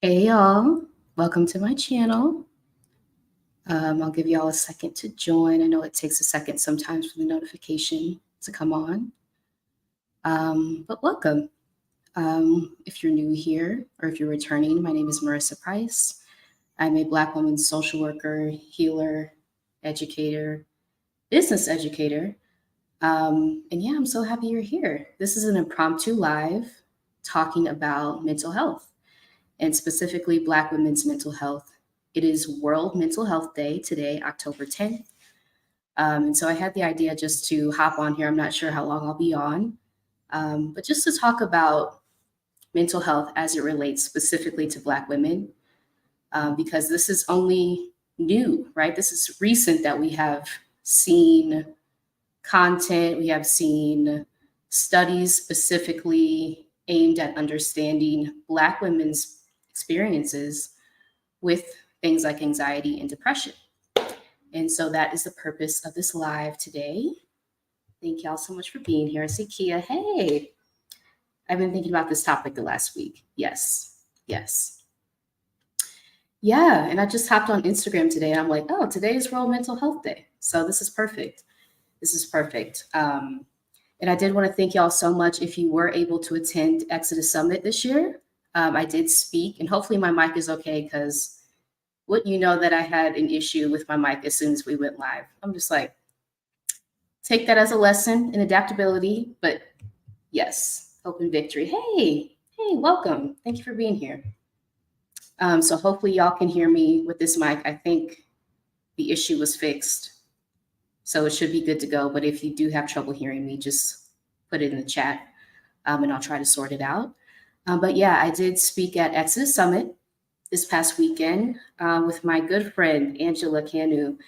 Hey y'all, welcome to my channel. I'll give y'all a second to join. I know it takes a second sometimes for the notification to come on, but welcome. If you're new here or if you're returning, my name is Marissa Price. I'm a Black woman social worker, healer, educator, business educator. And yeah, I'm so happy you're here. This is an impromptu live talking about mental health and specifically Black women's mental health. It is World Mental Health Day today, October 10th. And so I had the idea just to hop on here. I'm not sure how long I'll be on, but just to talk about mental health as it relates specifically to Black women, because this is only new, right? This is recent that we have seen content, we have seen studies specifically aimed at understanding Black women's experiences with things like anxiety and depression. And so that is the purpose of this live today. Thank y'all so much for being here. I see Kia. Hey, I've been thinking about this topic the last week. Yes. Yeah, and I just hopped on Instagram today and I'm like, oh, today is World Mental Health Day. So this is perfect. And I did want to thank y'all so much if you were able to attend Exodus Summit this year. I did speak, and hopefully my mic is okay because wouldn't you know that I had an issue with my mic as soon as we went live. I'm just like, take that as a lesson in adaptability, but yes, hope and victory. Hey, welcome. Thank you for being here. So hopefully y'all can hear me with this mic. I think the issue was fixed, so it should be good to go. But if you do have trouble hearing me, just put it in the chat and I'll try to sort it out. But yeah, I did speak at Exodus Summit this past weekend with my good friend, Angela Canu.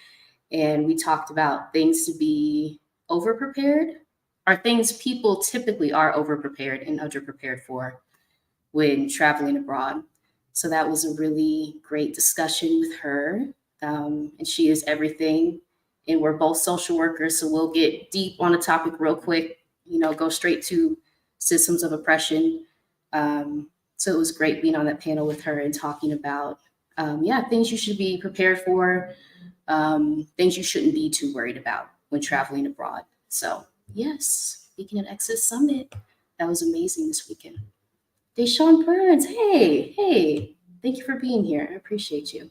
And we talked about things to be overprepared, or things people typically are overprepared and underprepared for when traveling abroad. So that was a really great discussion with her. And she is everything. And we're both social workers, so we'll get deep on a topic real quick, go straight to systems of oppression. So it was great being on that panel with her and talking about, things you should be prepared for, things you shouldn't be too worried about when traveling abroad. So yes, speaking at Exodus Summit, that was amazing this weekend. Deshaun Burns, hey, thank you for being here. I appreciate you.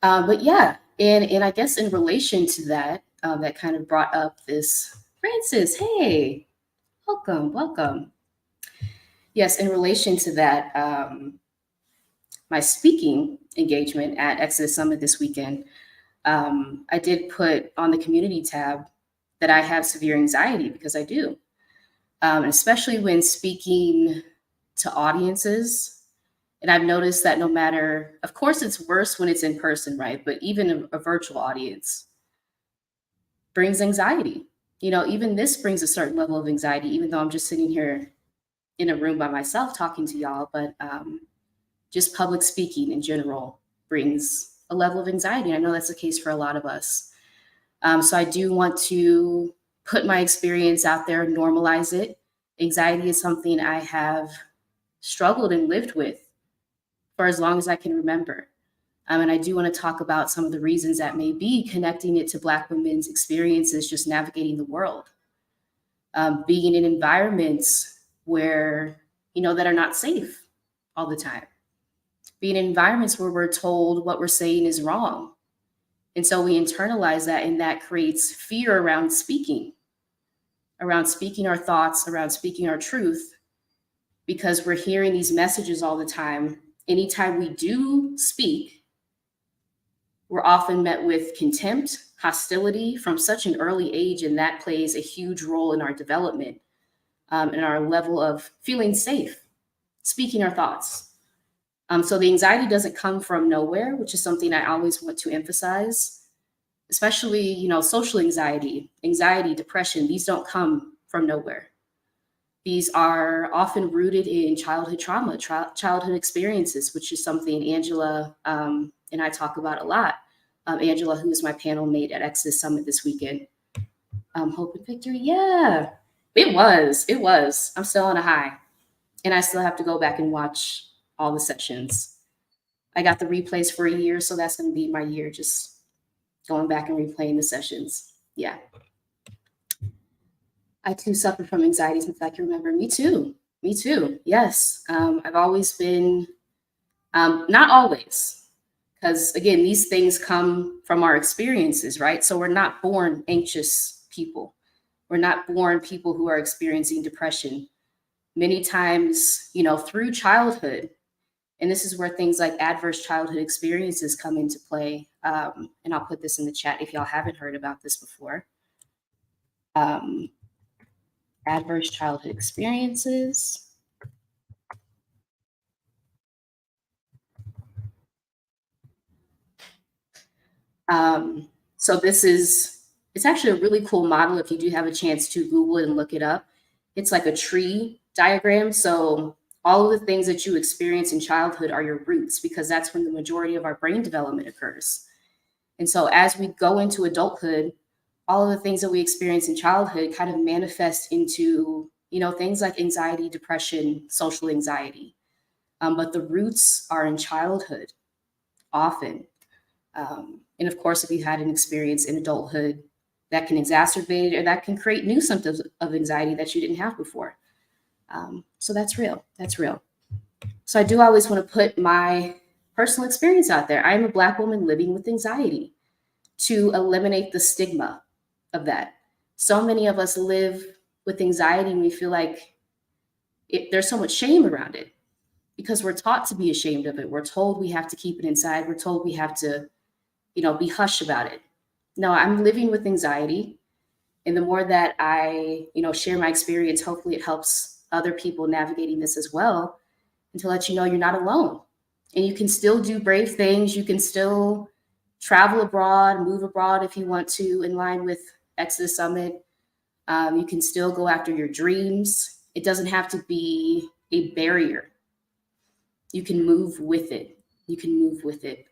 But yeah, and I guess in relation to that, that kind of brought up this Francis. Hey, welcome. Yes, in relation to that, my speaking engagement at Exodus Summit this weekend, I did put on the community tab that I have severe anxiety because I do, especially when speaking to audiences. And I've noticed that no matter, of course, it's worse when it's in person, right? But even a virtual audience brings anxiety. Even this brings a certain level of anxiety, even though I'm just sitting here in a room by myself talking to y'all. But just public speaking in general brings a level of anxiety. I know that's the case for a lot of us. So I do want to put my experience out there, normalize it. Anxiety is something I have struggled and lived with for as long as I can remember. And I do want to talk about some of the reasons that may be connecting it to Black women's experiences just navigating the world. Being in environments where, that are not safe all the time. Being in environments where we're told what we're saying is wrong. And so we internalize that, and that creates fear around speaking our thoughts, around speaking our truth, because we're hearing these messages all the time. Anytime we do speak, we're often met with contempt, hostility from such an early age, and that plays a huge role in our development, and our level of feeling safe, speaking our thoughts. So the anxiety doesn't come from nowhere, which is something I always want to emphasize, especially, social anxiety, depression. These don't come from nowhere. These are often rooted in childhood trauma, childhood experiences, which is something Angela and I talk about a lot. Angela, who is my panel mate at Exodus Summit this weekend. Hope and victory. Yeah, it was. I'm still on a high. And I still have to go back and watch all the sessions. I got the replays for a year, so that's going to be my year, just going back and replaying the sessions. Yeah. I too suffer from anxiety since I can remember. Me too. Me too. Yes. I've always been, not always, because again, these things come from our experiences, right? So we're not born anxious people. We're not born people who are experiencing depression. Many times, through childhood, and this is where things like adverse childhood experiences come into play. And I'll put this in the chat if y'all haven't heard about this before. Adverse childhood experiences. So it's actually a really cool model if you do have a chance to Google it and look it up. It's like a tree diagram. So all of the things that you experience in childhood are your roots, because that's when the majority of our brain development occurs. And so as we go into adulthood, all of the things that we experience in childhood kind of manifest into, things like anxiety, depression, social anxiety. But the roots are in childhood often. And of course, if you had an experience in adulthood, that can exacerbate it or that can create new symptoms of anxiety that you didn't have before. So that's real. That's real. So I do always want to put my personal experience out there. I am a Black woman living with anxiety, to eliminate the stigma of that. So many of us live with anxiety and we feel like there's so much shame around it because we're taught to be ashamed of it. We're told we have to keep it inside. We're told we have to, be hush about it. No, I'm living with anxiety. And the more that I, share my experience, hopefully it helps other people navigating this as well, and to let you know you're not alone. And you can still do brave things. You can still travel abroad, move abroad if you want to, in line with Exodus Summit. You can still go after your dreams. It doesn't have to be a barrier. You can move with it. You can move with it.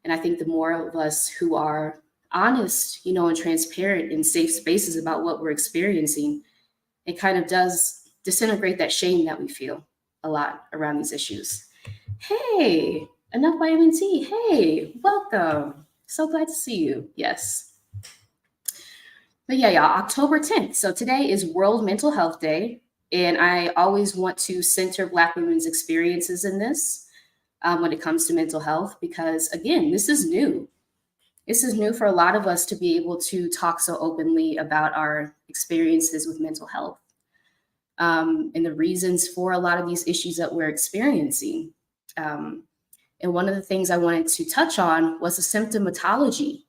And I think the more of us who are honest, and transparent in safe spaces about what we're experiencing, it kind of does disintegrate that shame that we feel a lot around these issues. Hey, enough vitamin T. Hey, welcome. So glad to see you. Yes. But yeah, y'all, October 10th. So today is World Mental Health Day. And I always want to center Black women's experiences in this when it comes to mental health, because again, this is new. This is new for a lot of us to be able to talk so openly about our experiences with mental health and the reasons for a lot of these issues that we're experiencing. And one of the things I wanted to touch on was the symptomatology.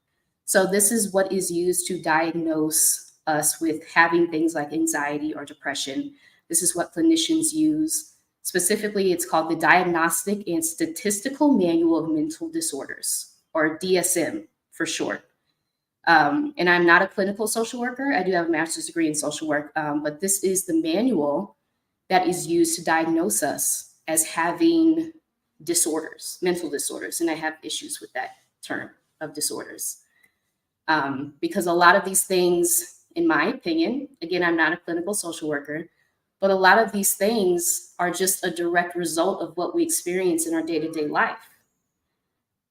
So this is what is used to diagnose us with having things like anxiety or depression. This is what clinicians use. Specifically, it's called the Diagnostic and Statistical Manual of Mental Disorders, or DSM for short. And I'm not a clinical social worker. I do have a master's degree in social work, but this is the manual that is used to diagnose us as having disorders, mental disorders. And I have issues with that term of disorders. Because a lot of these things, in my opinion, again, I'm not a clinical social worker, but a lot of these things are just a direct result of what we experience in our day-to-day life,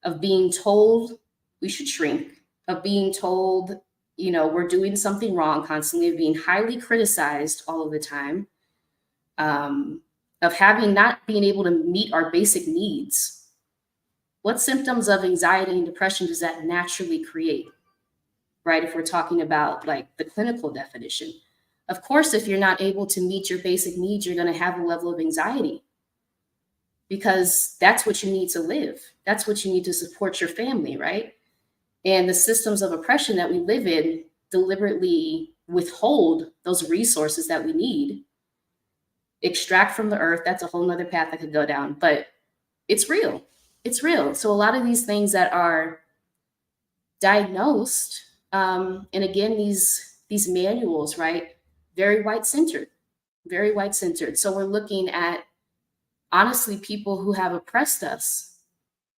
of being told we should shrink, of being told, we're doing something wrong constantly, of being highly criticized all of the time, of having not being able to meet our basic needs. What symptoms of anxiety and depression does that naturally create, right? If we're talking about like the clinical definition. Of course, if you're not able to meet your basic needs, you're going to have a level of anxiety, because that's what you need to live. That's what you need to support your family, right? And the systems of oppression that we live in deliberately withhold those resources that we need, extract from the earth. That's a whole nother path I could go down, but it's real. It's real. So a lot of these things that are diagnosed, and again, these manuals, right? Very white centered, very white centered. So we're looking at, honestly, people who have oppressed us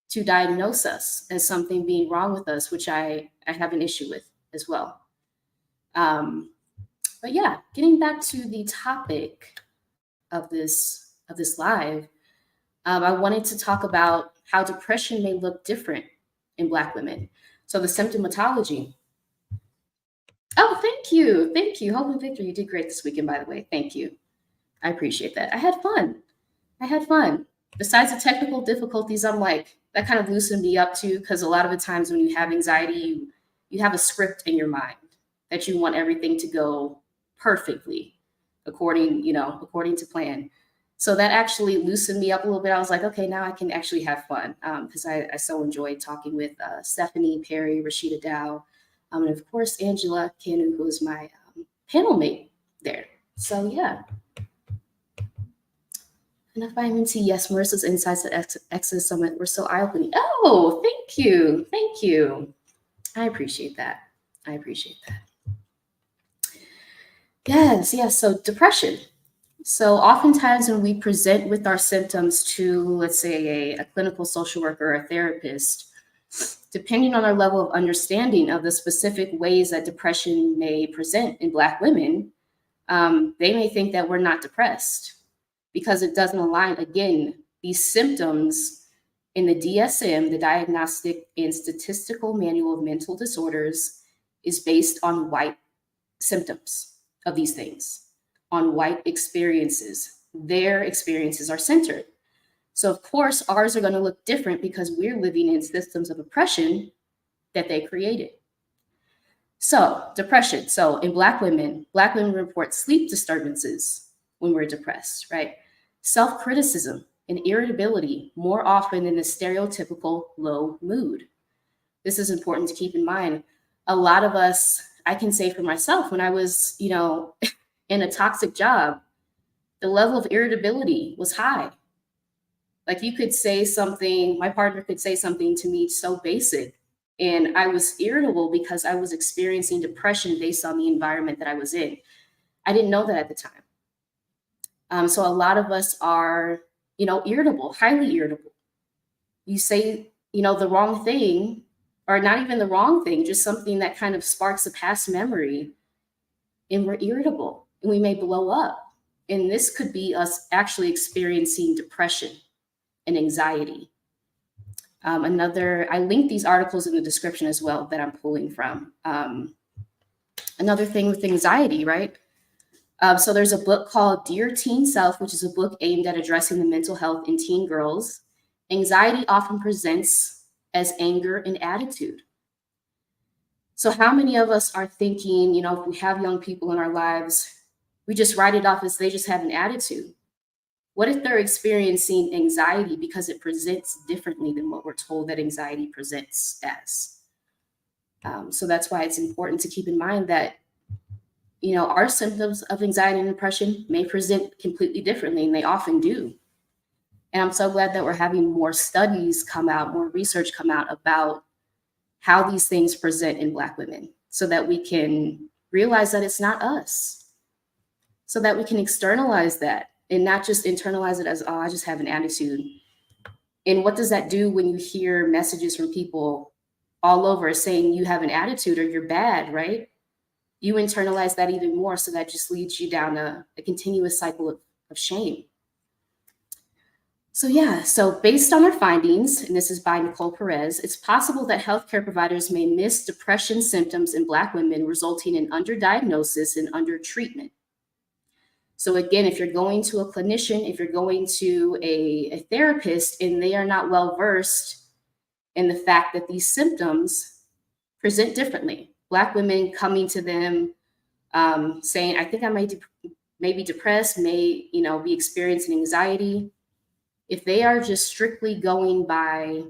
to diagnose us as something being wrong with us, which I have an issue with as well. But yeah, getting back to the topic of this live, I wanted to talk about how depression may look different in Black women. So the symptomatology. Oh, thank you. Thank you. Hope and Victor, you did great this weekend, by the way. Thank you. I appreciate that. I had fun. I had fun. Besides the technical difficulties, I'm like, that kind of loosened me up too, because a lot of the times when you have anxiety, you have a script in your mind that you want everything to go perfectly according to plan. So that actually loosened me up a little bit. I was like, okay, now I can actually have fun because I so enjoyed talking with Stephanie, Perry, Rashida Dow, and of course Angela Kanu, who is my panel mate there. So yeah. Enough vitamin T. Yes, Marissa's insights at Exodus Summit were so eye-opening. Oh, thank you. Thank you. I appreciate that. I appreciate that. Yes, yes. So depression. So oftentimes when we present with our symptoms to, let's say, a clinical social worker or a therapist, depending on our level of understanding of the specific ways that depression may present in Black women, they may think that we're not depressed because it doesn't align. Again, these symptoms in the DSM, the Diagnostic and Statistical Manual of Mental Disorders, is based on white symptoms of these things, on white experiences. Their experiences are centered. So, of course, ours are going to look different because we're living in systems of oppression that they created. So, depression. So, in Black women report sleep disturbances when we're depressed, right? Self criticism and irritability more often than the stereotypical low mood. This is important to keep in mind. A lot of us, I can say for myself, when I was, in a toxic job, the level of irritability was high. Like you could say something, my partner could say something to me so basic, and I was irritable because I was experiencing depression based on the environment that I was in. I didn't know that at the time. So a lot of us are, irritable, highly irritable. You say, the wrong thing, or not even the wrong thing, just something that kind of sparks a past memory, and we're irritable and we may blow up. And this could be us actually experiencing depression and anxiety. I linked these articles in the description as well that I'm pulling from. Another thing with anxiety, right? So there's a book called Dear Teen Self, which is a book aimed at addressing the mental health in teen girls. Anxiety often presents as anger and attitude. So how many of us are thinking, if we have young people in our lives, we just write it off as they just have an attitude? What if they're experiencing anxiety because it presents differently than what we're told that anxiety presents as? So that's why it's important to keep in mind that, our symptoms of anxiety and depression may present completely differently, and they often do. And I'm so glad that we're having more studies come out, more research come out about how these things present in Black women so that we can realize that it's not us, so that we can externalize that and not just internalize it as, oh, I just have an attitude. And what does that do when you hear messages from people all over saying you have an attitude or you're bad, right? You internalize that even more. So that just leads you down a continuous cycle of shame. So based on our findings, and this is by Nicole Perez, it's possible that healthcare providers may miss depression symptoms in Black women, resulting in underdiagnosis and undertreatment. So again, if you're going to a clinician, if you're going to a therapist, and they are not well versed in the fact that these symptoms present differently, Black women coming to them saying, I think I may be depressed, may be experiencing anxiety. If they are just strictly going by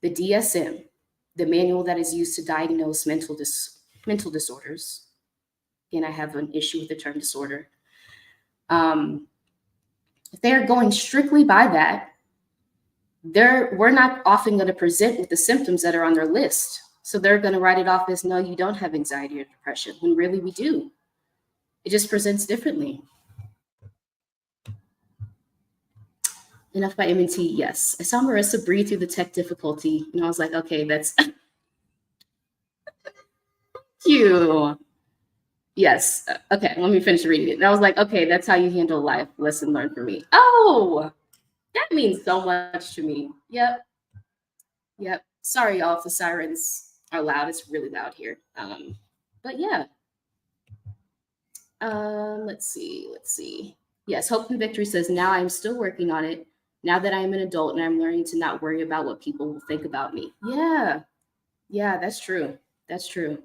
the DSM, the manual that is used to diagnose mental disorders, again, I have an issue with the term disorder. If they're going strictly by that, we're not often going to present with the symptoms that are on their list. So they're going to write it off as, no, you don't have anxiety or depression, when really we do. It just presents differently. Enough by M&T, yes. I saw Marissa breathe through the tech difficulty, and I was like, okay, that's you. Yes. Okay, let me finish reading it. And I was like, okay, that's how you handle life. Lesson learned for me. Oh, That means so much to me. Yep. Yep. Sorry, y'all, if the sirens are loud. It's really loud here. But yeah. Let's see. Let's see. Yes, Hope and Victory says, now I'm still working on it. Now that I'm an adult and I'm learning to not worry about what people will think about me. Yeah. Yeah, that's true. That's true.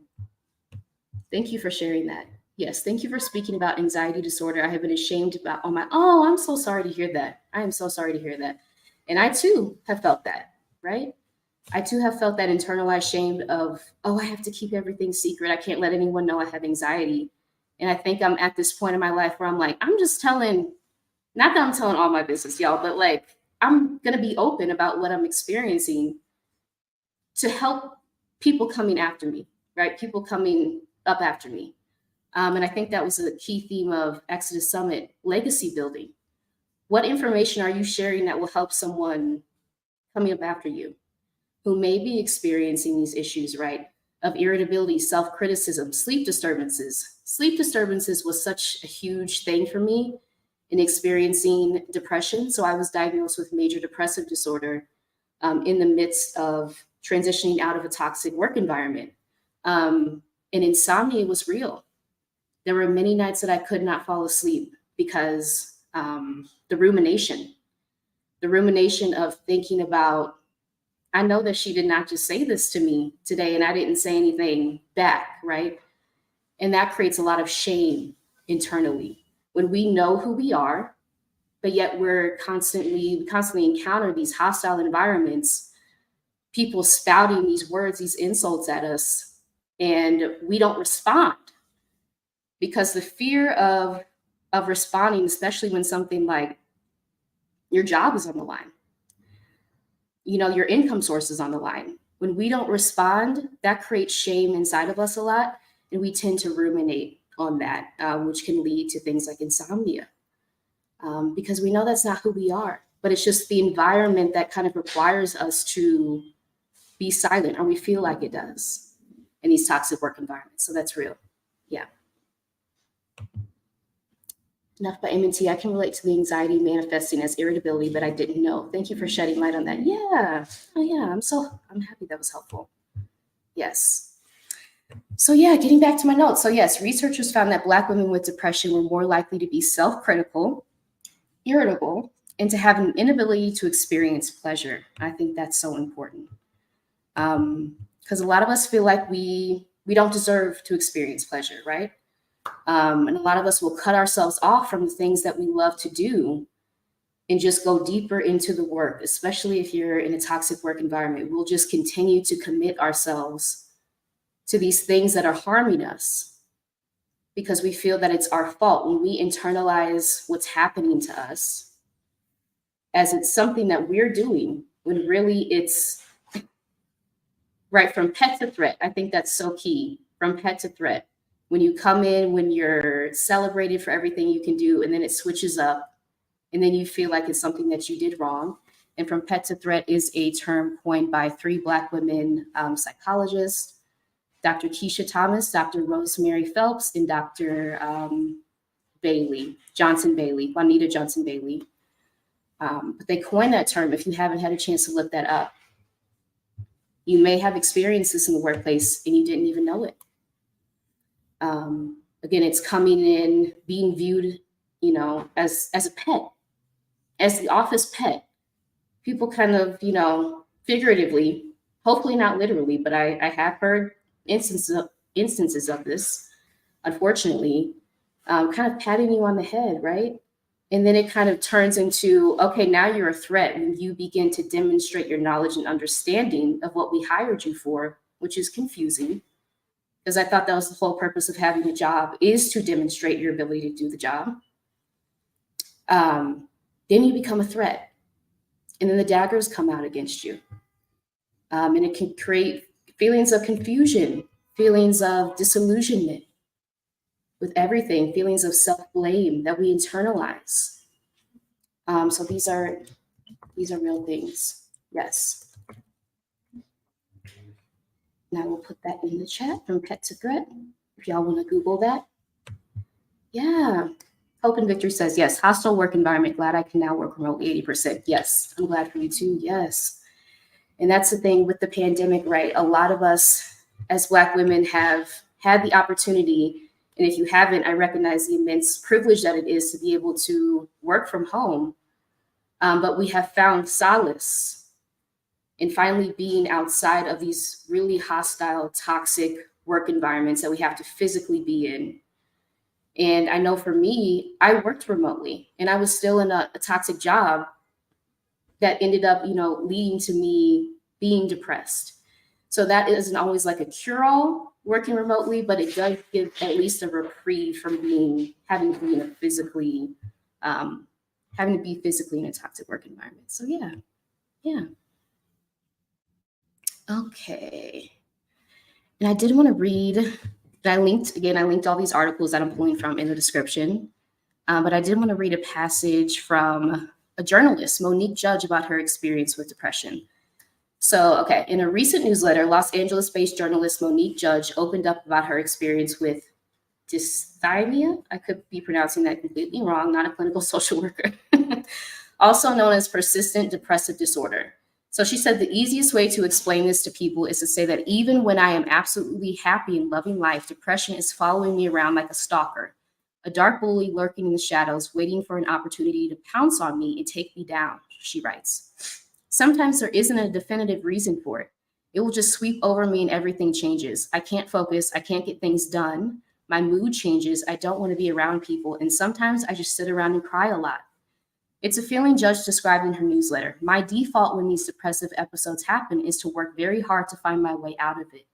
Thank you for sharing that. Yes, thank you for speaking about anxiety disorder. I have been ashamed about all my. Oh, I'm so sorry to hear that. I am so sorry to hear that. And I too have felt that, right? I too have felt that internalized shame of, oh, I have to keep everything secret. I can't let anyone know I have anxiety. And I think I'm at this point in my life where I'm like, I'm just telling, not that I'm telling all my business, y'all, but like, I'm going to be open about what I'm experiencing to help people coming after me, right? People coming up after me. And I think that was a key theme of Exodus Summit, legacy building. What information are you sharing that will help someone coming up after you who may be experiencing these issues, right? Of irritability, self criticism, sleep disturbances. Sleep disturbances was such a huge thing for me in experiencing depression. So I was diagnosed with major depressive disorder in the midst of transitioning out of a toxic work environment. And insomnia was real. There were many nights that I could not fall asleep because the rumination of thinking about, I know that she did not just say this to me today and I didn't say anything back, right? And that creates a lot of shame internally when we know who we are, but yet we constantly encounter these hostile environments, people spouting these words, these insults at us, and we don't respond because the fear of responding, especially when something like your job is on the line, your income source is on the line. When we don't respond, that creates shame inside of us a lot, and we tend to ruminate on that, which can lead to things like insomnia, because we know that's not who we are. But it's just the environment that kind of requires us to be silent, or we feel like it does in these toxic work environments. So that's real. Yeah. Enough by MNT. I can relate to the anxiety manifesting as irritability, but I didn't know. Thank you for shedding light on that. Yeah. Oh yeah. I'm happy that was helpful. Yes. So yeah, getting back to my notes. So yes, researchers found that Black women with depression were more likely to be self-critical, irritable, and to have an inability to experience pleasure. I think that's so important. Because a lot of us feel like we don't deserve to experience pleasure, right? And a lot of us will cut ourselves off from the things that we love to do and just go deeper into the work, especially if you're in a toxic work environment. We'll just continue to commit ourselves to these things that are harming us because we feel that it's our fault. When we internalize what's happening to us as it's something that we're doing, when really it's right from pet to threat. I think that's so key, from pet to threat. When you come in, when you're celebrated for everything you can do, and then it switches up, and then you feel like it's something that you did wrong. And from pet to threat is a term coined by three Black women psychologists, Dr. Keisha Thomas, Dr. Rosemary Phelps, and Dr. Juanita Johnson Bailey. But they coined that term. If you haven't had a chance to look that up, you may have experienced this in the workplace and you didn't even know it. Again, it's coming in, being viewed, as a pet, as the office pet. People kind of, figuratively, hopefully not literally, but I have heard instances of this, unfortunately, kind of patting you on the head, right? And then it kind of turns into, okay, now you're a threat when you begin to demonstrate your knowledge and understanding of what we hired you for, which is confusing. Because I thought that was the whole purpose of having a job, is to demonstrate your ability to do the job. Then you become a threat. And then the daggers come out against you. And it can create feelings of confusion, feelings of disillusionment with everything, feelings of self-blame that we internalize. So these are real things. Yes. And I will put that in the chat, from pet to threat, if y'all want to Google that. Yeah. Hope and Victory says, yes, hostile work environment. Glad I can now work remotely 80%. Yes, I'm glad for you too. Yes. And that's the thing with the pandemic, right? A lot of us as Black women have had the opportunity. And if you haven't, I recognize the immense privilege that it is to be able to work from home. But we have found solace in finally being outside of these really hostile, toxic work environments that we have to physically be in. And I know for me, I worked remotely and I was still in a toxic job that ended up, leading to me being depressed. So that isn't always like a cure-all working remotely, but it does give at least a reprieve from having to be in a physically, having to be physically in a toxic work environment. So yeah. Okay. And I did want to read. I linked all these articles that I'm pulling from in the description. But I did want to read a passage from a journalist, Monique Judge, about her experience with depression. So, okay, in a recent newsletter, Los Angeles-based journalist Monique Judge opened up about her experience with dysthymia. I could be pronouncing that completely wrong, not a clinical social worker, also known as persistent depressive disorder. So she said the easiest way to explain this to people is to say that even when I am absolutely happy and loving life, depression is following me around like a stalker, a dark bully lurking in the shadows, waiting for an opportunity to pounce on me and take me down, she writes. Sometimes there isn't a definitive reason for it. It will just sweep over me and everything changes. I can't focus. I can't get things done. My mood changes. I don't want to be around people. And sometimes I just sit around and cry a lot. It's a feeling Judge described in her newsletter. My default when these depressive episodes happen is to work very hard to find my way out of it.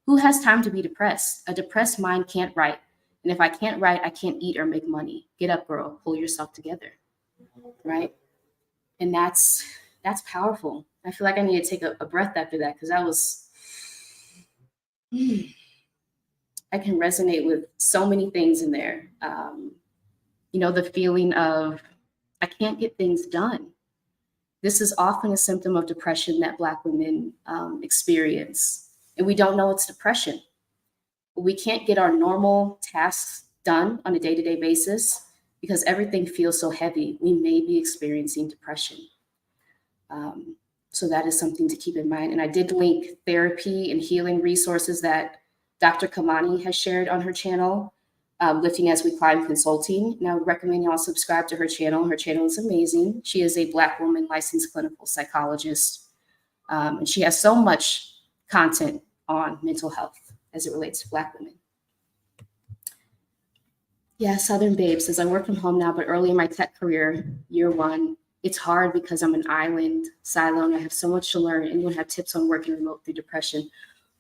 Who has time to be depressed? A depressed mind can't write. And if I can't write, I can't eat or make money. Get up, girl. Pull yourself together. Right? And that's powerful. I feel like I need to take a breath after that because that was, I can resonate with so many things in there. The feeling of I can't get things done. This is often a symptom of depression that Black women experience. And we don't know it's depression. We can't get our normal tasks done on a day-to-day basis because everything feels so heavy. We may be experiencing depression. So that is something to keep in mind. And I did link therapy and healing resources that Dr. Kamani has shared on her channel, Lifting as We Climb Consulting. And I would recommend y'all subscribe to her channel. Her channel is amazing. She is a Black woman licensed clinical psychologist. And she has so much content on mental health as it relates to Black women. Yeah, Southern Babe says, I work from home now, but early in my tech career, year one, it's hard because I'm an island silo and I have so much to learn. Anyone have tips on working remote through depression?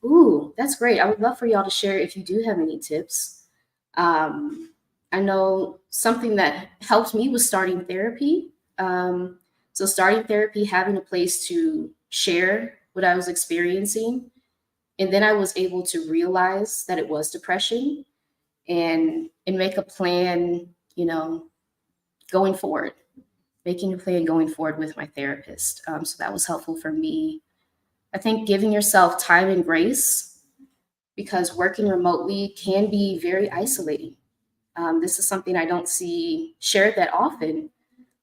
Ooh, that's great. I would love for y'all to share if you do have any tips. I know something that helped me was starting therapy. So starting therapy, having a place to share what I was experiencing. And then I was able to realize that it was depression and make a plan, going forward. Making a plan going forward with my therapist. So that was helpful for me. I think giving yourself time and grace because working remotely can be very isolating. This is something I don't see shared that often,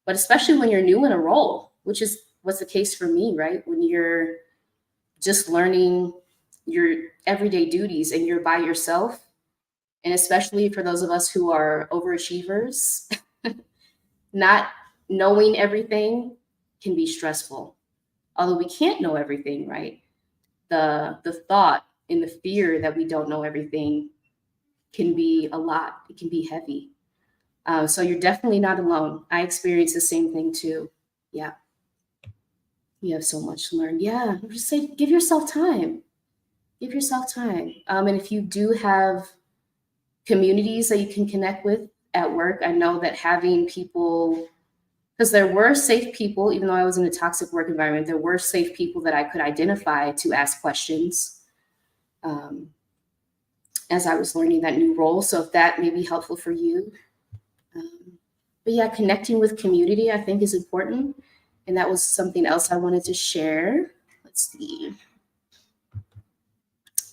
but especially when you're new in a role, which is what's the case for me, right? When you're just learning your everyday duties and you're by yourself, and especially for those of us who are overachievers, not knowing everything can be stressful. Although we can't know everything, right? The thought and the fear that we don't know everything can be a lot. It can be heavy. So you're definitely not alone. I experienced the same thing too. Yeah. You have so much to learn. Yeah. Just say, give yourself time. Give yourself time. And if you do have communities that you can connect with at work, I know that having people, because there were safe people, even though I was in a toxic work environment, there were safe people that I could identify to ask questions as I was learning that new role. So if that may be helpful for you. But yeah, connecting with community, I think is important. And that was something else I wanted to share. Let's see.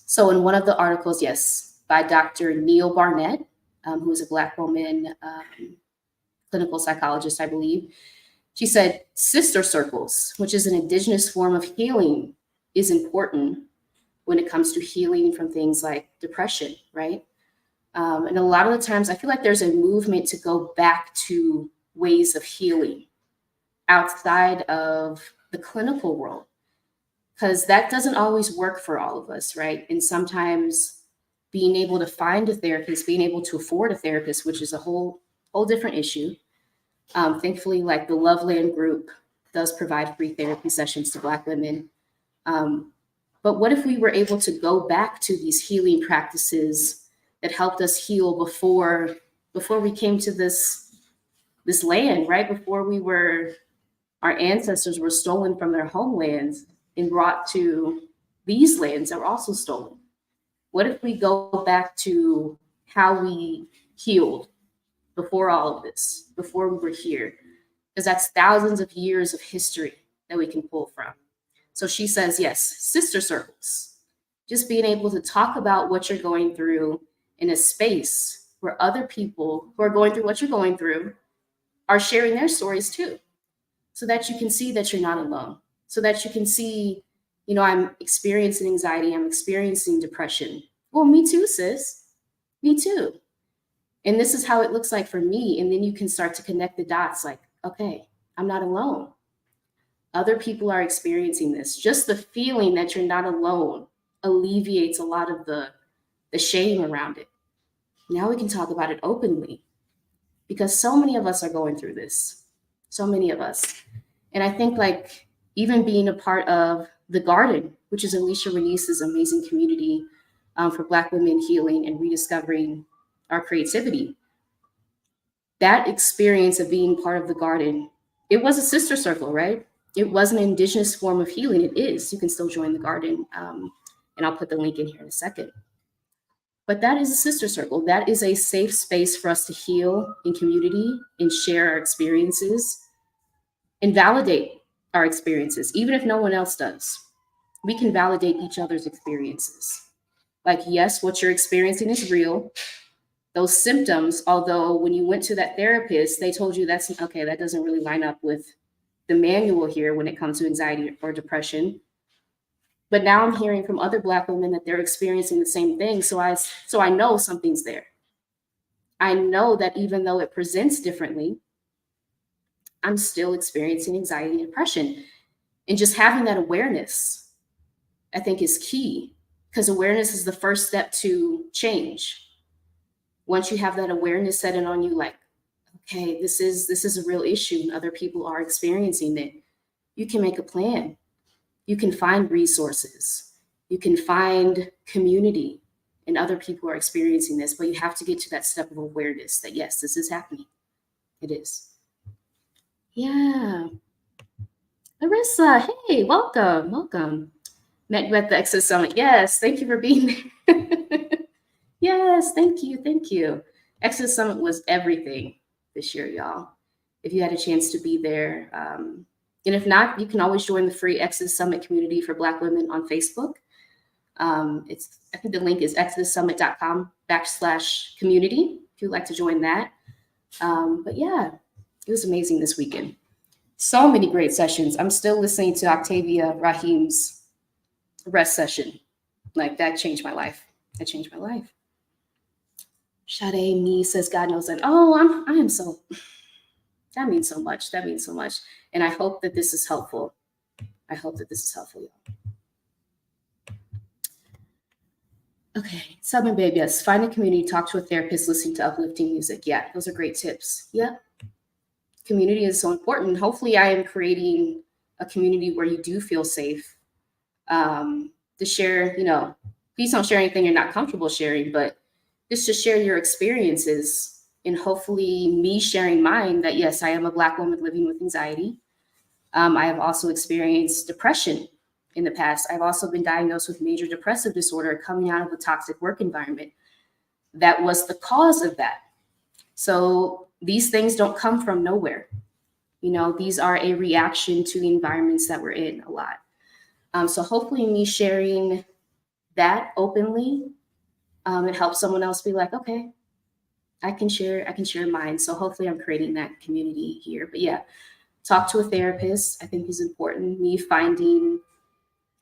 So in one of the articles, yes, by Dr. Neil Barnett, who is a Black woman clinical psychologist, I believe. She said sister circles, which is an indigenous form of healing, is important when it comes to healing from things like depression, right? And a lot of the times, I feel like there's a movement to go back to ways of healing outside of the clinical world, because that doesn't always work for all of us, right? And sometimes being able to find a therapist, being able to afford a therapist, which is a whole different issue. Thankfully, like the Loveland group does provide free therapy sessions to Black women. But what if we were able to go back to these healing practices that helped us heal before we came to this land, right? Our ancestors were stolen from their homelands and brought to these lands that were also stolen. What if we go back to how we healed before all of this, before we were here? Because that's thousands of years of history that we can pull from. So she says, yes, sister circles. Just being able to talk about what you're going through in a space where other people who are going through what you're going through are sharing their stories too, so that you can see that you're not alone, so that you can see, I'm experiencing anxiety, I'm experiencing depression. Well, me too, sis. Me too. And this is how it looks like for me. And then you can start to connect the dots like, okay, I'm not alone. Other people are experiencing this. Just the feeling that you're not alone alleviates a lot of the shame around it. Now we can talk about it openly, because so many of us are going through this. So many of us. And I think like even being a part of The Garden, which is Alicia Renice's amazing community for Black women healing and rediscovering our creativity. That experience of being part of The Garden, it was a sister circle, right? It was an indigenous form of healing. It is. You can still join The Garden. And I'll put the link in here in a second. But that is a sister circle. That is a safe space for us to heal in community and share our experiences and validate our experiences, even if no one else does. We can validate each other's experiences. Like, yes, what you're experiencing is real. Those symptoms, although when you went to that therapist, they told you that's okay, that doesn't really line up with the manual here when it comes to anxiety or depression. But now I'm hearing from other Black women that they're experiencing the same thing. So I know something's there. I know that even though it presents differently, I'm still experiencing anxiety and depression. And just having that awareness, I think, is key, because awareness is the first step to change. Once you have that awareness set in on you, like, okay, this is a real issue and other people are experiencing it, you can make a plan. You can find resources. You can find community, and other people are experiencing this, but you have to get to that step of awareness that, yes, this is happening. It is. Yeah. Larissa, hey, welcome. Met you at the Exit Summit. Yes, thank you for being there. Yes, thank you. Exit Summit was everything this year, y'all. If you had a chance to be there, and if not, you can always join the free Exodus Summit community for Black women on Facebook. I think the link is exodussummit.com/community if you'd like to join that. But yeah, it was amazing this weekend. So many great sessions. I'm still listening to Octavia Rahim's rest session. Like, that changed my life. Sade Me says, God knows that. Oh, I am so, that means so much. And I hope that this is helpful. Y'all. Okay, Southern Babe, yes. Find a community, talk to a therapist, listen to uplifting music. Yeah, those are great tips. Yeah. Community is so important. Hopefully I am creating a community where you do feel safe to share, please don't share anything you're not comfortable sharing, but just to share your experiences, and hopefully me sharing mine, that yes, I am a Black woman living with anxiety. I have also experienced depression in the past. I've also been diagnosed with major depressive disorder coming out of a toxic work environment. That was the cause of that. So these things don't come from nowhere. These are a reaction to the environments that we're in a lot. So hopefully me sharing that openly, it helps someone else be like, okay, I can share mine. So hopefully I'm creating that community here. But yeah, talk to a therapist, I think is important. Me finding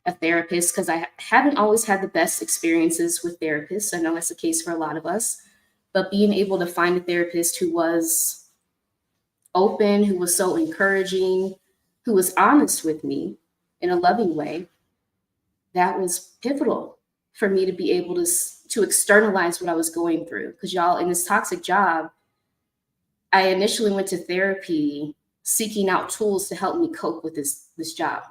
a therapist, because I haven't always had the best experiences with therapists. I know that's the case for a lot of us. But being able to find a therapist who was open, who was so encouraging, who was honest with me in a loving way, that was pivotal for me to be able to externalize what I was going through. Because y'all, in this toxic job, I initially went to therapy seeking out tools to help me cope with this job.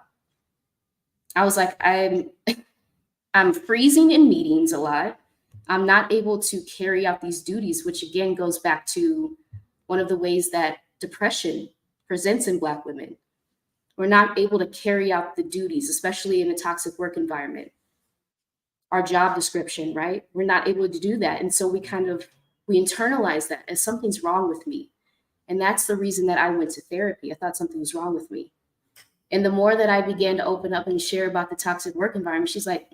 I was like, I'm freezing in meetings a lot. I'm not able to carry out these duties, which again goes back to one of the ways that depression presents in Black women. We're not able to carry out the duties, especially in a toxic work environment. Our job description, right? We're not able to do that. And so we internalize that as something's wrong with me. And that's the reason that I went to therapy. I thought something was wrong with me. And the more that I began to open up and share about the toxic work environment, she's like,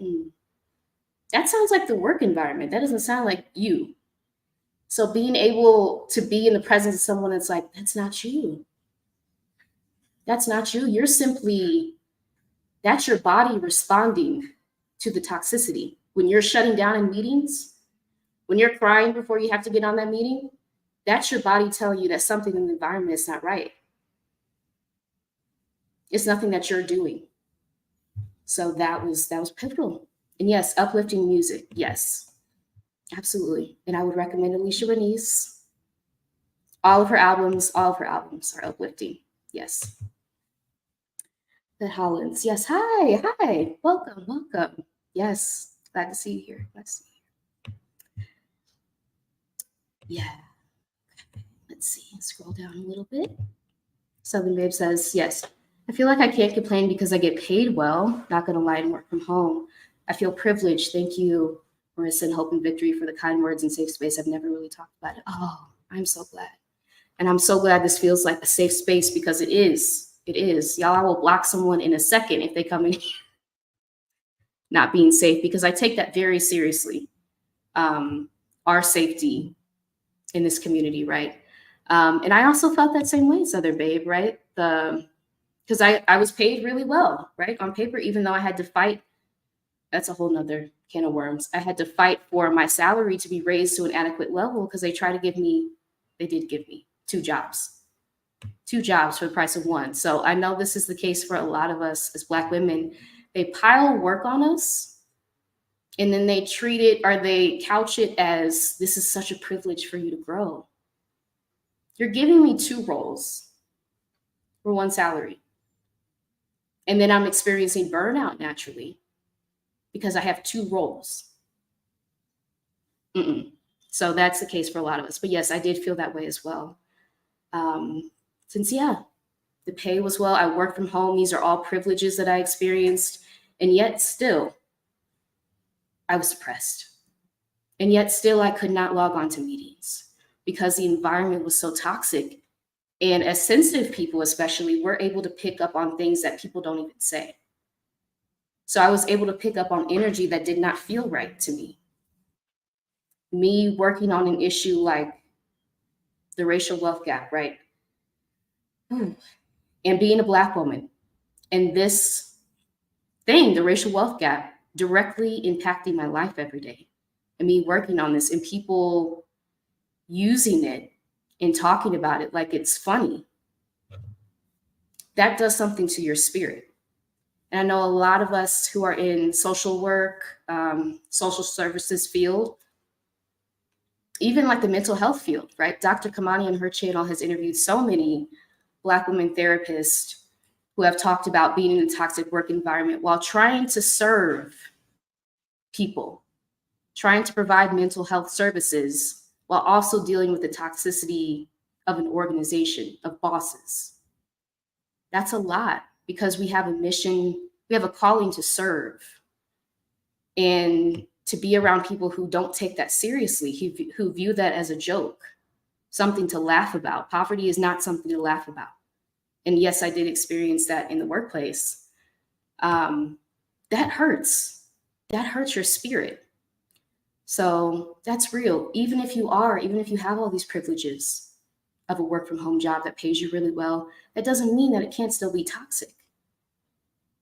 that sounds like the work environment. That doesn't sound like you. So being able to be in the presence of someone that's like, that's not you. That's not you. That's your body responding to the toxicity. When you're shutting down in meetings, when you're crying before you have to get on that meeting, that's your body telling you that something in the environment is not right. It's nothing that you're doing. So that was pivotal. And yes, uplifting music. Yes, absolutely. And I would recommend Alicia Renese. All of her albums are uplifting. Yes. The Hollins. Yes. Hi. Welcome. Yes. Glad to see you here. Glad to see you. Yeah. Let's see. Scroll down a little bit. Southern Babe says, yes. I feel like I can't complain because I get paid well. Not gonna lie and work from home. I feel privileged. Thank you, Marissa, and Hope and Victory for the kind words and safe space. I've never really talked about it. Oh, I'm so glad. And I'm so glad this feels like a safe space because it is. It is. Y'all, I will block someone in a second if they come in here not being safe, because I take that very seriously. Our safety in this community, right? And I also felt that same way, Southern Babe, right? Because I was paid really well, right? On paper, even though I had to fight, that's a whole nother can of worms. I had to fight for my salary to be raised to an adequate level because they did give me two jobs for the price of one. So I know this is the case for a lot of us as Black women. They pile work on us and then they treat it, or they couch it as, this is such a privilege for you to grow. You're giving me two roles for one salary. And then I'm experiencing burnout naturally because I have two roles. So that's the case for a lot of us. But yes, I did feel that way as well. Since, yeah, the pay was well, I worked from home. These are all privileges that I experienced. And yet still, I was depressed. And yet still, I could not log on to meetings because the environment was so toxic. And as sensitive people, especially, we're able to pick up on things that people don't even say. So I was able to pick up on energy that did not feel right to me. Me working on an issue like the racial wealth gap, right? And being a Black woman, and this thing, the racial wealth gap, directly impacting my life every day. And me working on this and people using it and talking about it like it's funny. That does something to your spirit. And I know a lot of us who are in social work, social services field, even like the mental health field, right? Dr. Kamani on her channel has interviewed so many Black women therapists who have talked about being in a toxic work environment while trying to serve people, trying to provide mental health services while also dealing with the toxicity of an organization, of bosses. That's a lot because we have a mission, we have a calling to serve and to be around people who don't take that seriously, who view that as a joke, something to laugh about. Poverty is not something to laugh about. And yes, I did experience that in the workplace. That hurts. That hurts your spirit. So that's real. Even if you have all these privileges of a work from home job that pays you really well, that doesn't mean that it can't still be toxic.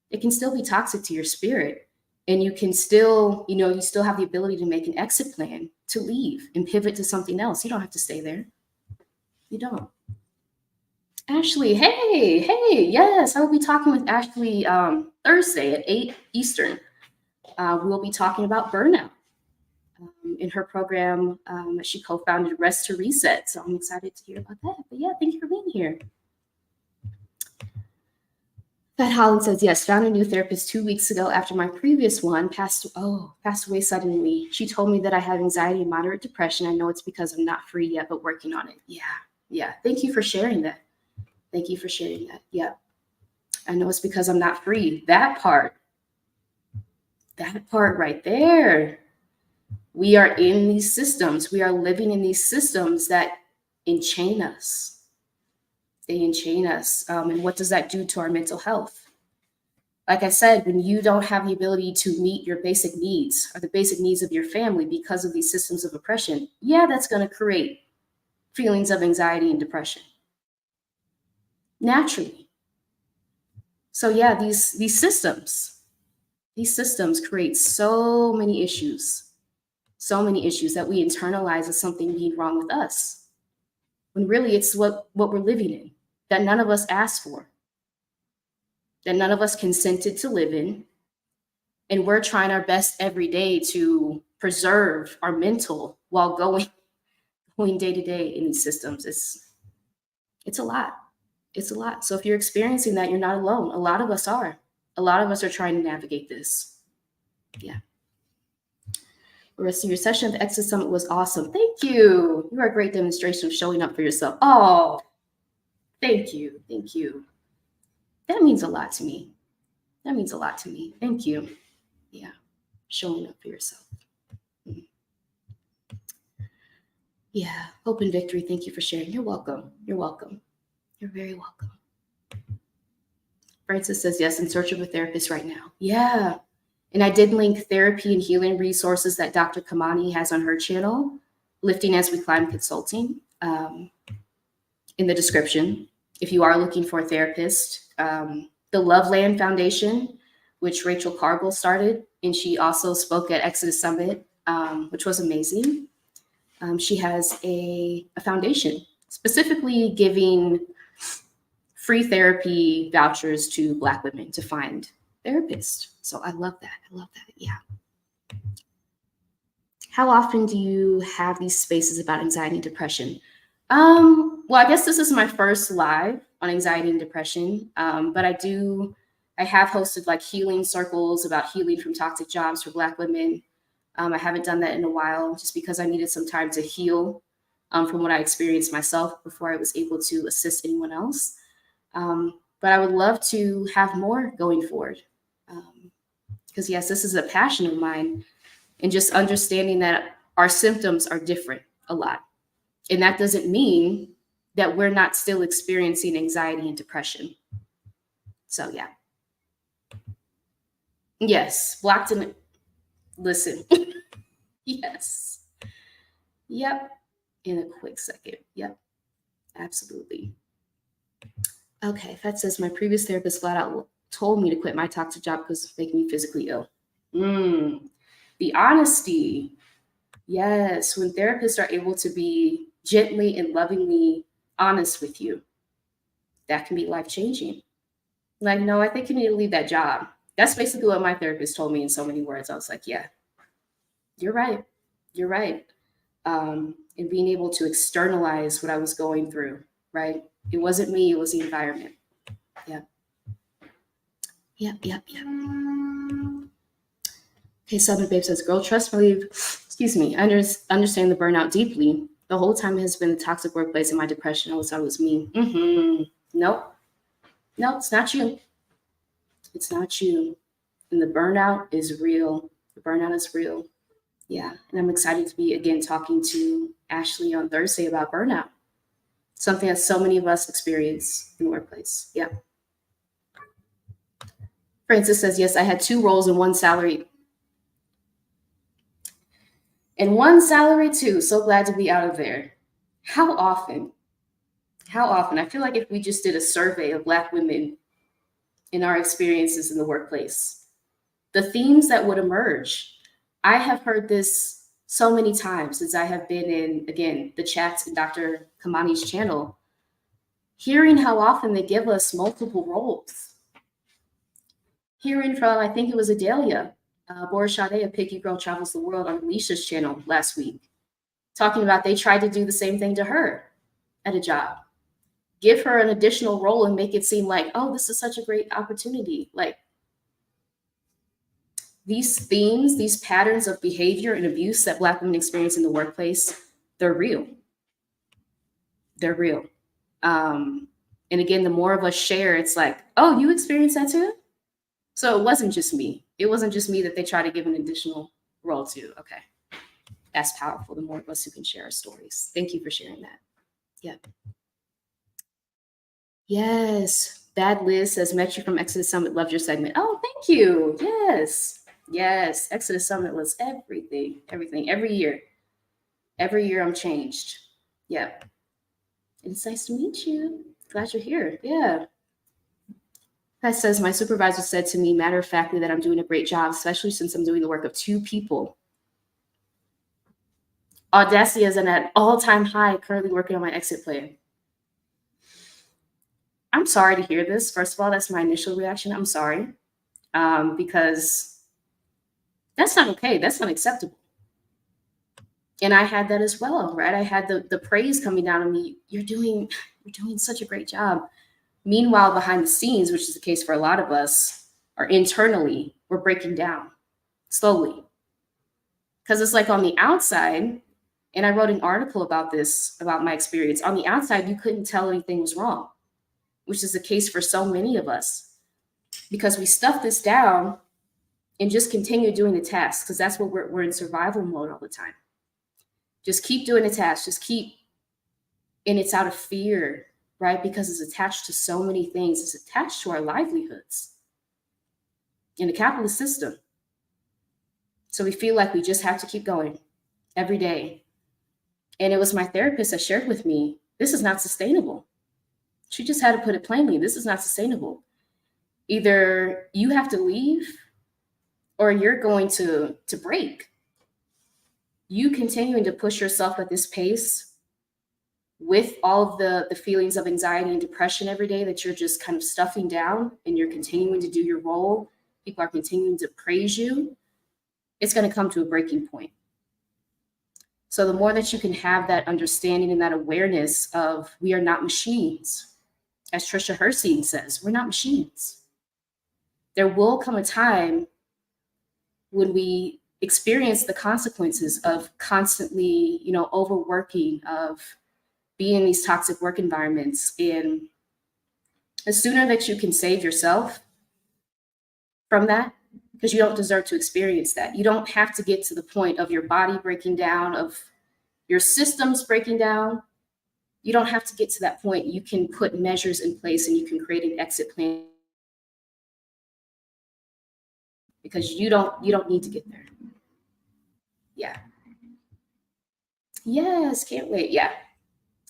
It can still be toxic to your spirit. And you can still, you still have the ability to make an exit plan to leave and pivot to something else. You don't have to stay there. You don't. Ashley, hey, yes, I will be talking with Ashley Thursday at 8 Eastern. We'll be talking about burnout in her program that she co-founded, Rest to Reset. So I'm excited to hear about that. But yeah, thank you for being here. Pat Holland says, yes, found a new therapist 2 weeks ago after my previous one passed away suddenly. She told me that I have anxiety and moderate depression. I know it's because I'm not free yet, but working on it. Yeah. Thank you for sharing that. Yeah. I know it's because I'm not free. That part right there. We are in these systems. We are living in these systems that enchain us. They enchain us. And what does that do to our mental health? Like I said, when you don't have the ability to meet your basic needs or the basic needs of your family because of these systems of oppression, that's going to create feelings of anxiety and depression naturally. So these systems create so many issues that we internalize as something being wrong with us, when really it's what we're living in, that none of us asked for, that none of us consented to live in. And we're trying our best every day to preserve our mental while going day to day in these systems. It's a lot. So if you're experiencing that, you're not alone. A lot of us are trying to navigate this. Yeah. The rest of your session at the Exit Summit was awesome. Thank you. You are a great demonstration of showing up for yourself. Oh, thank you. That means a lot to me. Thank you. Yeah. Showing up for yourself. Yeah. Hope and victory. Thank you for sharing. You're welcome. You're very welcome. Francis says, yes, in search of a therapist right now. Yeah. And I did link therapy and healing resources that Dr. Kamani has on her channel, Lifting As We Climb Consulting, in the description. If you are looking for a therapist, the Loveland Foundation, which Rachel Cargill started, and she also spoke at Exodus Summit, which was amazing. She has a foundation specifically giving free therapy vouchers to Black women to find therapists. So I love that. Yeah. How often do you have these spaces about anxiety and depression? Well, I guess this is my first live on anxiety and depression. But I have hosted like healing circles about healing from toxic jobs for Black women. I haven't done that in a while just because I needed some time to heal from what I experienced myself before I was able to assist anyone else. But I would love to have more going forward. Because yes, this is a passion of mine, and just understanding that our symptoms are different a lot. And that doesn't mean that we're not still experiencing anxiety and depression. So yeah. Yes, blocked in, listen. Yes. Yep. In a quick second. Yep. Absolutely. Okay, that says my previous therapist flat out told me to quit my toxic job because it's making me physically ill. The honesty. Yes, when therapists are able to be gently and lovingly honest with you, that can be life-changing. Like, no, I think you need to leave that job. That's basically what my therapist told me in so many words. I was like, yeah, you're right. And being able to externalize what I was going through, right? It wasn't me, it was the environment. Yep. Okay, Southern Babe says, girl, trust me, I understand the burnout deeply. The whole time it has been the toxic workplace and my depression. I always thought it was me. Nope, it's not you. And the burnout is real. Yeah, and I'm excited to be again talking to Ashley on Thursday about burnout. Something that so many of us experience in the workplace. Yeah. Francis says, yes, I had 2 roles and 1 salary. And one salary too. So glad to be out of there. How often? How often? I feel like if we just did a survey of Black women in our experiences in the workplace, the themes that would emerge. I have heard this so many times since I have been in, again, the chats in Dr. Kamani's channel, hearing how often they give us multiple roles. Hearing from, I think it was Adelia, Boris Sade of Picky Girl Travels the World on Alicia's channel last week, talking about they tried to do the same thing to her at a job. Give her an additional role and make it seem like, oh, this is such a great opportunity. Like, these themes, these patterns of behavior and abuse that Black women experience in the workplace, they're real. They're real. And again, the more of us share, it's like, oh, you experienced that too? So it wasn't just me. It wasn't just me that they try to give an additional role to. Okay. That's powerful. The more of us who can share our stories. Thank you for sharing that. Yeah. Yes. Bad Liz says, met you from Exodus Summit. Loved your segment. Oh, thank you. Yes. Yes. Exodus Summit was everything. Everything. Every year. Every year I'm changed. Yeah. It's nice to meet you. Glad you're here. Yeah. That says, my supervisor said to me, matter of factly, that I'm doing a great job, especially since I'm doing the work of 2 people. Audacity is at an all-time high, currently working on my exit plan. I'm sorry to hear this. First of all, that's my initial reaction. I'm sorry. Because that's not okay. That's not acceptable. And I had that as well, right? I had the praise coming down on me. You're doing such a great job. Meanwhile, behind the scenes, which is the case for a lot of us, or internally, we're breaking down slowly. Because it's like on the outside, and I wrote an article about this, about my experience. On the outside, you couldn't tell anything was wrong, which is the case for so many of us, because we stuff this down and just continue doing the tasks, because that's what we're in survival mode all the time. Just keep doing the tasks, just keep, and it's out of fear, right? Because it's attached to so many things. It's attached to our livelihoods in the capitalist system. So we feel like we just have to keep going every day. And it was my therapist that shared with me, this is not sustainable. She just had to put it plainly, this is not sustainable. Either you have to leave or you're going to break. You continuing to push yourself at this pace with all of the feelings of anxiety and depression every day that you're just kind of stuffing down, and you're continuing to do your role, people are continuing to praise you, it's going to come to a breaking point. So the more that you can have that understanding and that awareness of, we are not machines. As Trisha Hersey says, we're not machines. There will come a time when we experience the consequences of constantly, overworking, of being in these toxic work environments. And the sooner that you can save yourself from that, because you don't deserve to experience that. You don't have to get to the point of your body breaking down, of your systems breaking down. You don't have to get to that point. You can put measures in place and you can create an exit plan, because you don't need to get there. Yeah. Yes, can't wait. Yeah.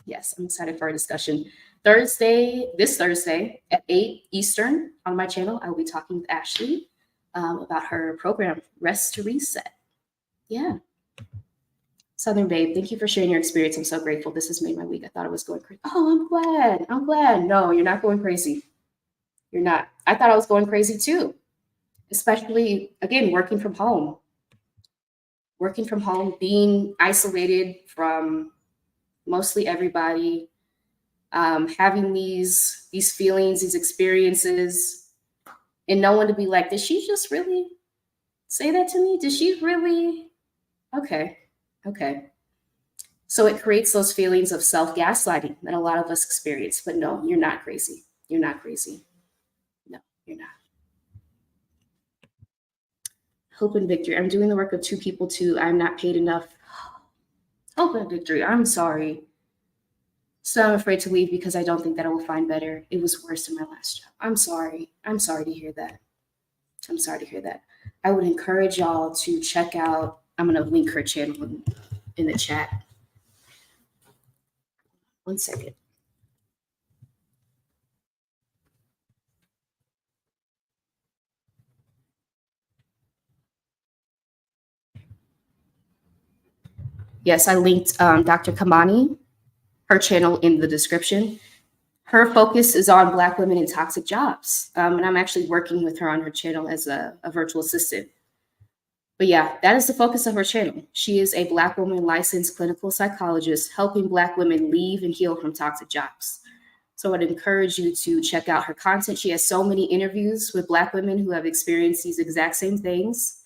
Yes, I'm excited for our discussion. This Thursday at 8 Eastern on my channel, I will be talking with Ashley about her program, Rest to Reset. Yeah. Southern Babe, thank you for sharing your experience. I'm so grateful. This has made my week. I thought I was going crazy. Oh, I'm glad. No, you're not going crazy. You're not. I thought I was going crazy too, especially, again, working from home, being isolated from mostly everybody, having these feelings, these experiences, and no one to be like, did she just really say that to me? Did she really? Okay. So it creates those feelings of self-gaslighting that a lot of us experience. But no, you're not crazy. You're not crazy. No, you're not. Hope and victory. I'm doing the work of 2 people too. I'm not paid enough. Hope and victory. I'm sorry. So I'm afraid to leave because I don't think that I will find better. It was worse than my last job. I'm sorry. I'm sorry to hear that. I would encourage y'all to check out I'm going to link her channel in the chat. One second. Yes, I linked Dr. Kamani, her channel in the description. Her focus is on Black women in toxic jobs. And I'm actually working with her on her channel as a virtual assistant. But yeah, that is the focus of her channel. She is a Black woman licensed clinical psychologist helping Black women leave and heal from toxic jobs. So I'd encourage you to check out her content. She has so many interviews with Black women who have experienced these exact same things,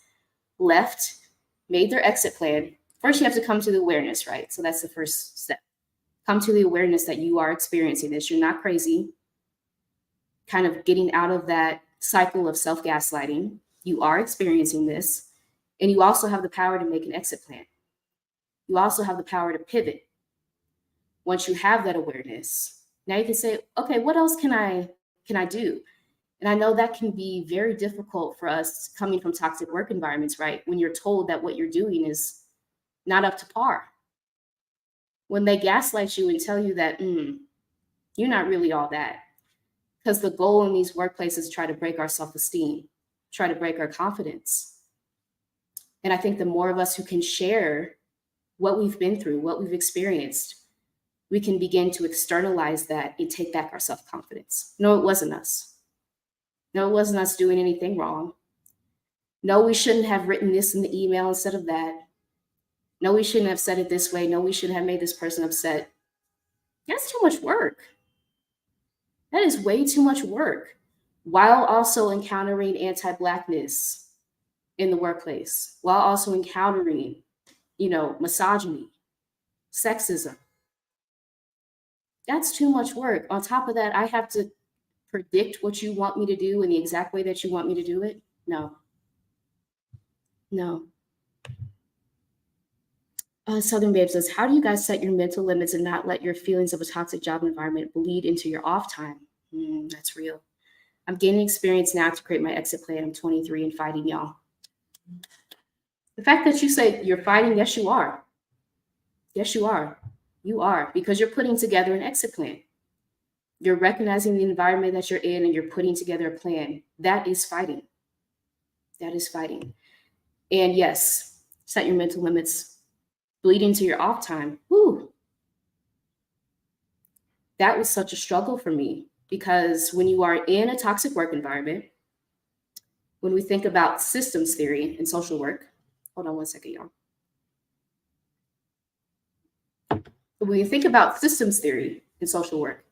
left, made their exit plan. First, you have to come to the awareness, right? So that's the first step. Come to the awareness that you are experiencing this. You're not crazy. Kind of getting out of that cycle of self-gaslighting. You are experiencing this. And you also have the power to make an exit plan. You also have the power to pivot. Once you have that awareness, now you can say, okay, what else can I do? And I know that can be very difficult for us coming from toxic work environments, right? When you're told that what you're doing is not up to par. When they gaslight you and tell you that you're not really all that. Because the goal in these workplaces is try to break our self-esteem, try to break our confidence. And I think the more of us who can share what we've been through, what we've experienced, we can begin to externalize that and take back our self-confidence. No, it wasn't us. No, it wasn't us doing anything wrong. No, we shouldn't have written this in the email instead of that. No, we shouldn't have said it this way. No, we shouldn't have made this person upset. That's too much work. That is way too much work, while also encountering anti-Blackness in the workplace, while also encountering, misogyny, sexism. That's too much work. On top of that, I have to predict what you want me to do in the exact way that you want me to do it. No. Southern Babe says, how do you guys set your mental limits and not let your feelings of a toxic job environment bleed into your off time? That's real. I'm gaining experience now to create my exit plan. I'm 23 and fighting, y'all. The fact that you say you're fighting, yes, you are. Yes, you are. You are, because you're putting together an exit plan. You're recognizing the environment that you're in and you're putting together a plan. That is fighting. That is fighting. And yes, set your mental limits, bleed into your off time. Whew. That was such a struggle for me, because when you are in a toxic work environment, when we think about systems theory in social work, hold on one second, y'all. When you think about systems theory in social work,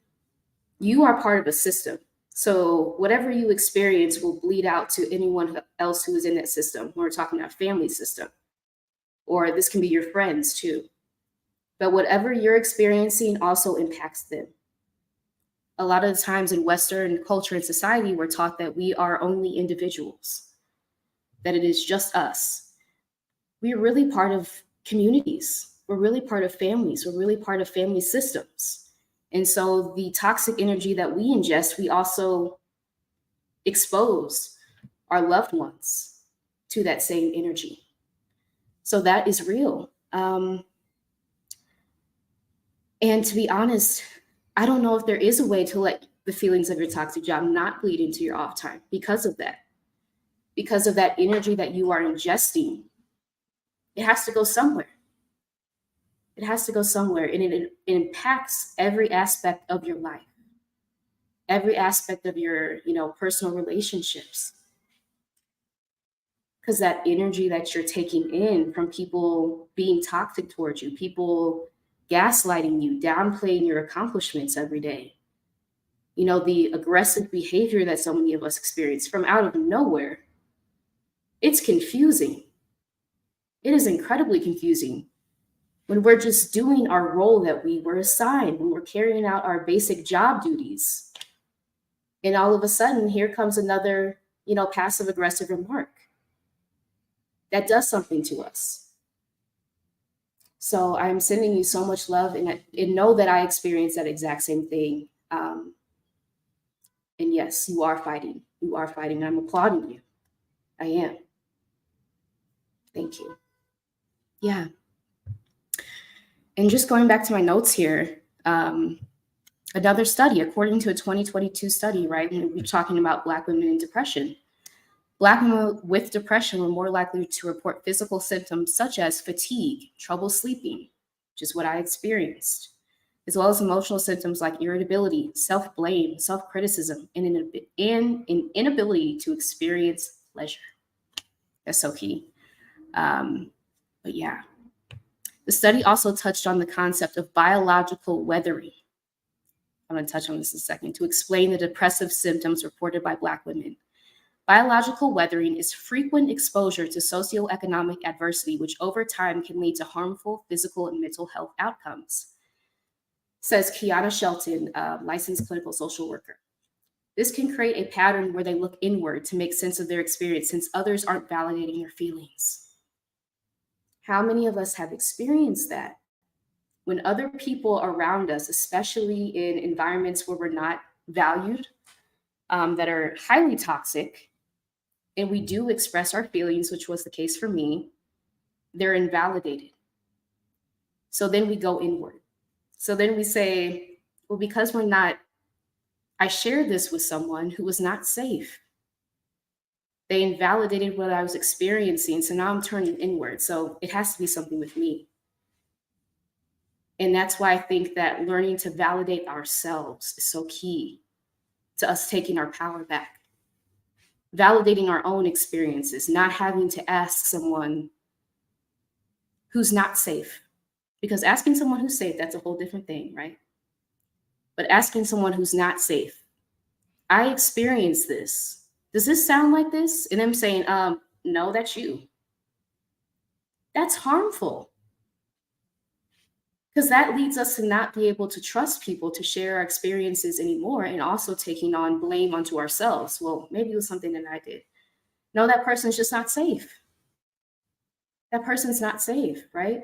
you are part of a system. So whatever you experience will bleed out to anyone else who is in that system. We're talking about family system, or this can be your friends too. But whatever you're experiencing also impacts them. A lot of the times in Western culture and society, we're taught that we are only individuals, that it is just us. We're really part of communities. We're really part of families. We're really part of family systems. And so the toxic energy that we ingest, we also expose our loved ones to that same energy. So that is real. And to be honest, I don't know if there is a way to let the feelings of your toxic job not bleed into your off time because of that energy that you are ingesting. It has to go somewhere. It has to go somewhere, and it impacts every aspect of your life, every aspect of your, personal relationships. Because that energy that you're taking in from people being toxic towards you, people gaslighting you, downplaying your accomplishments every day, the aggressive behavior that so many of us experience from out of nowhere, it's confusing. It is incredibly confusing when we're just doing our role that we were assigned, when we're carrying out our basic job duties. And all of a sudden, here comes another, passive aggressive remark that does something to us. So I'm sending you so much love, and know that I experienced that exact same thing. And yes, you are fighting. You are fighting. I'm applauding you. I am. Thank you. Yeah. And just going back to my notes here, another study, according to a 2022 study, right, when we're talking about Black women in depression, Black women with depression were more likely to report physical symptoms such as fatigue, trouble sleeping, which is what I experienced, as well as emotional symptoms like irritability, self-blame, self-criticism, and an inability to experience pleasure. That's so key. But yeah, the study also touched on the concept of biological weathering. I'm going to touch on this in a second to explain the depressive symptoms reported by Black women. Biological weathering is frequent exposure to socioeconomic adversity, which over time can lead to harmful physical and mental health outcomes, says Kiana Shelton, licensed clinical social worker. This can create a pattern where they look inward to make sense of their experience since others aren't validating their feelings. How many of us have experienced that? When other people around us, especially in environments where we're not valued, that are highly toxic, and we do express our feelings, which was the case for me, they're invalidated. So then we go inward. So then we say, well, because I shared this with someone who was not safe. They invalidated what I was experiencing. So now I'm turning inward. So it has to be something with me. And that's why I think that learning to validate ourselves is so key to us taking our power back. Validating our own experiences, not having to ask someone who's not safe. Because asking someone who's safe, that's a whole different thing, right? But asking someone who's not safe, I experienced this. Does this sound like this? And them saying, no, that's you. That's harmful. Because that leads us to not be able to trust people to share our experiences anymore, and also taking on blame onto ourselves. Well, maybe it was something that I did. No, that person's just not safe. That person's not safe, right?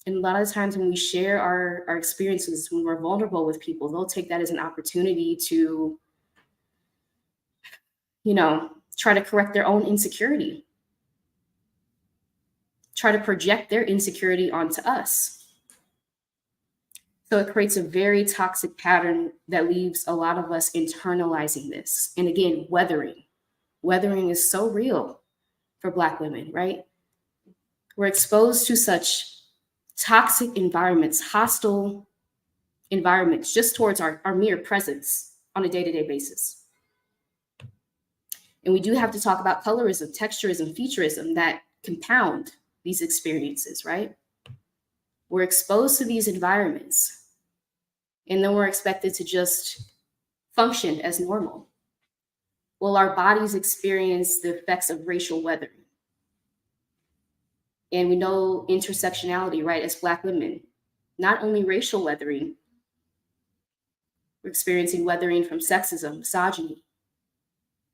And a lot of times when we share our experiences, when we're vulnerable with people, they'll take that as an opportunity to, try to correct their own insecurity, try to project their insecurity onto us. So it creates a very toxic pattern that leaves a lot of us internalizing this. And again, weathering. Weathering is so real for Black women, right? We're exposed to such toxic environments, hostile environments, just towards our mere presence on a day-to-day basis. And we do have to talk about colorism, texturism, featureism that compound these experiences, right? We're exposed to these environments, and then we're expected to just function as normal. Well, our bodies experience the effects of racial weathering. And we know intersectionality, right, as Black women, not only racial weathering, we're experiencing weathering from sexism, misogyny,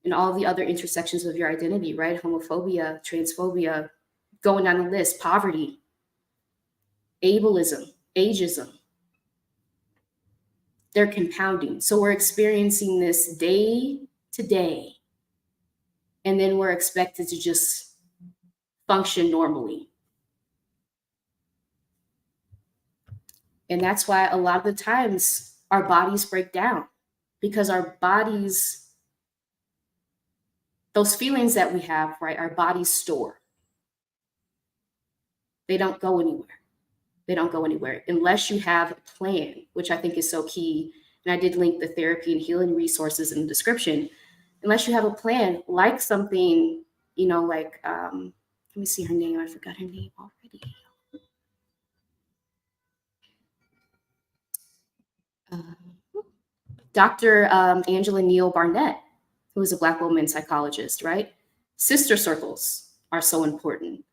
and all the other intersections of your identity, right? Homophobia, transphobia, going down the list, poverty, ableism, ageism. They're compounding. So we're experiencing this day to day, and then we're expected to just function normally. And that's why a lot of the times our bodies break down, because our bodies, those feelings that we have, right, our bodies store. They don't go anywhere. They don't go anywhere unless you have a plan, which I think is so key. And I did link the therapy and healing resources in the description. Unless you have a plan, like something, let me see her name. I forgot her name already. Dr. Angela Neal Barnett, who is a Black woman psychologist, right? Sister circles are so important.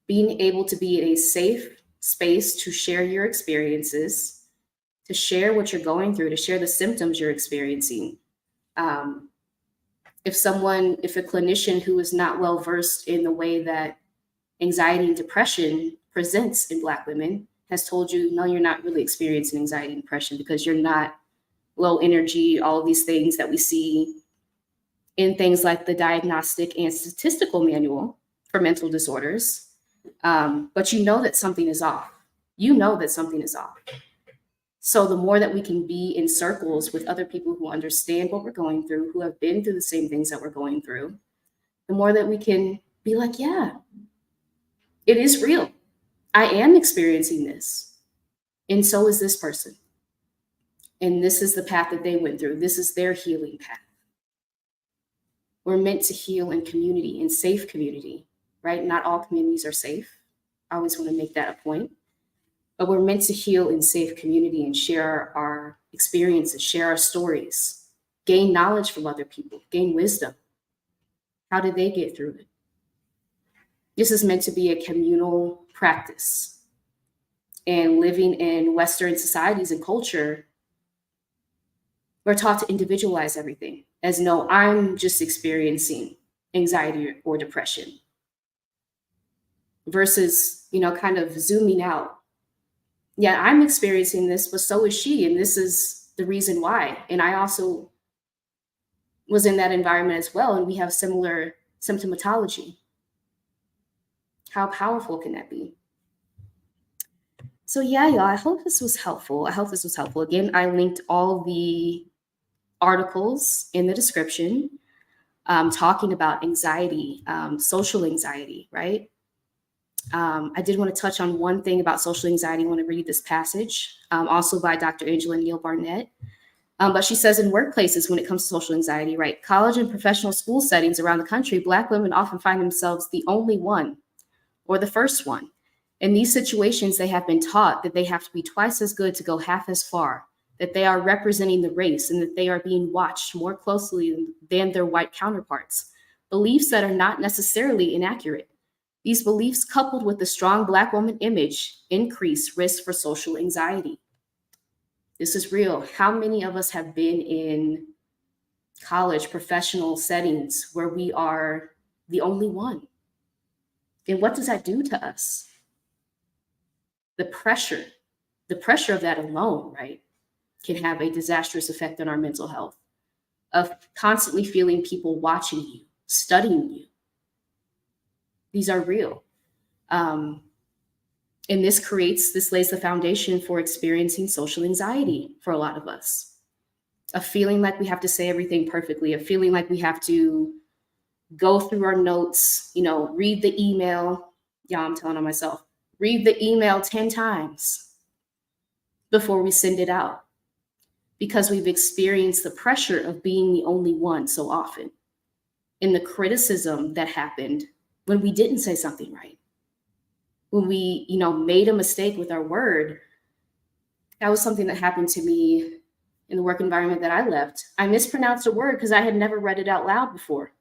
Being able to be in a safe space to share your experiences, to share what you're going through, to share the symptoms you're experiencing. If a clinician who is not well versed in the way that anxiety and depression presents in Black women has told you, no, you're not really experiencing anxiety and depression because you're not low energy, all of these things that we see in things like the Diagnostic and Statistical Manual for Mental Disorders, But you know that something is off. You know that something is off. So the more that we can be in circles with other people who understand what we're going through, who have been through the same things that we're going through, the more that we can be like, yeah, it is real. I am experiencing this. And so is this person. And this is the path that they went through. This is their healing path. We're meant to heal in community, in safe community, right? Not all communities are safe. I always want to make that a point. But we're meant to heal in safe community and share our experiences, share our stories, gain knowledge from other people, gain wisdom. How did they get through it? This is meant to be a communal practice. And living in Western societies and culture, we're taught to individualize everything as no, I'm just experiencing anxiety or depression versus, kind of zooming out. Yeah, I'm experiencing this, but so is she. And this is the reason why. And I also was in that environment as well. And we have similar symptomatology. How powerful can that be? So yeah, y'all, I hope this was helpful. Again, I linked all the articles in the description talking about anxiety, social anxiety, right? I did want to touch on one thing about social anxiety. I want to read this passage, also by Dr. Angela Neal Barnett. But she says in workplaces, when it comes to social anxiety, right, college and professional school settings around the country, Black women often find themselves the only one or the first one. In these situations, they have been taught that they have to be twice as good to go half as far, that they are representing the race and that they are being watched more closely than their white counterparts. Beliefs that are not necessarily inaccurate. These beliefs, coupled with the strong Black woman image, increase risk for social anxiety. This is real. How many of us have been in college, professional settings where we are the only one? And what does that do to us? The pressure of that alone, right, can have a disastrous effect on our mental health, of constantly feeling people watching you, studying you. These are real. And this lays the foundation for experiencing social anxiety for a lot of us. A feeling like we have to say everything perfectly, a feeling like we have to go through our notes, read the email. Yeah, I'm telling on myself, read the email 10 times before we send it out, because we've experienced the pressure of being the only one so often, and the criticism that happened when we didn't say something right, when we made a mistake with our word. That was something that happened to me in the work environment that I left. I mispronounced a word because I had never read it out loud before.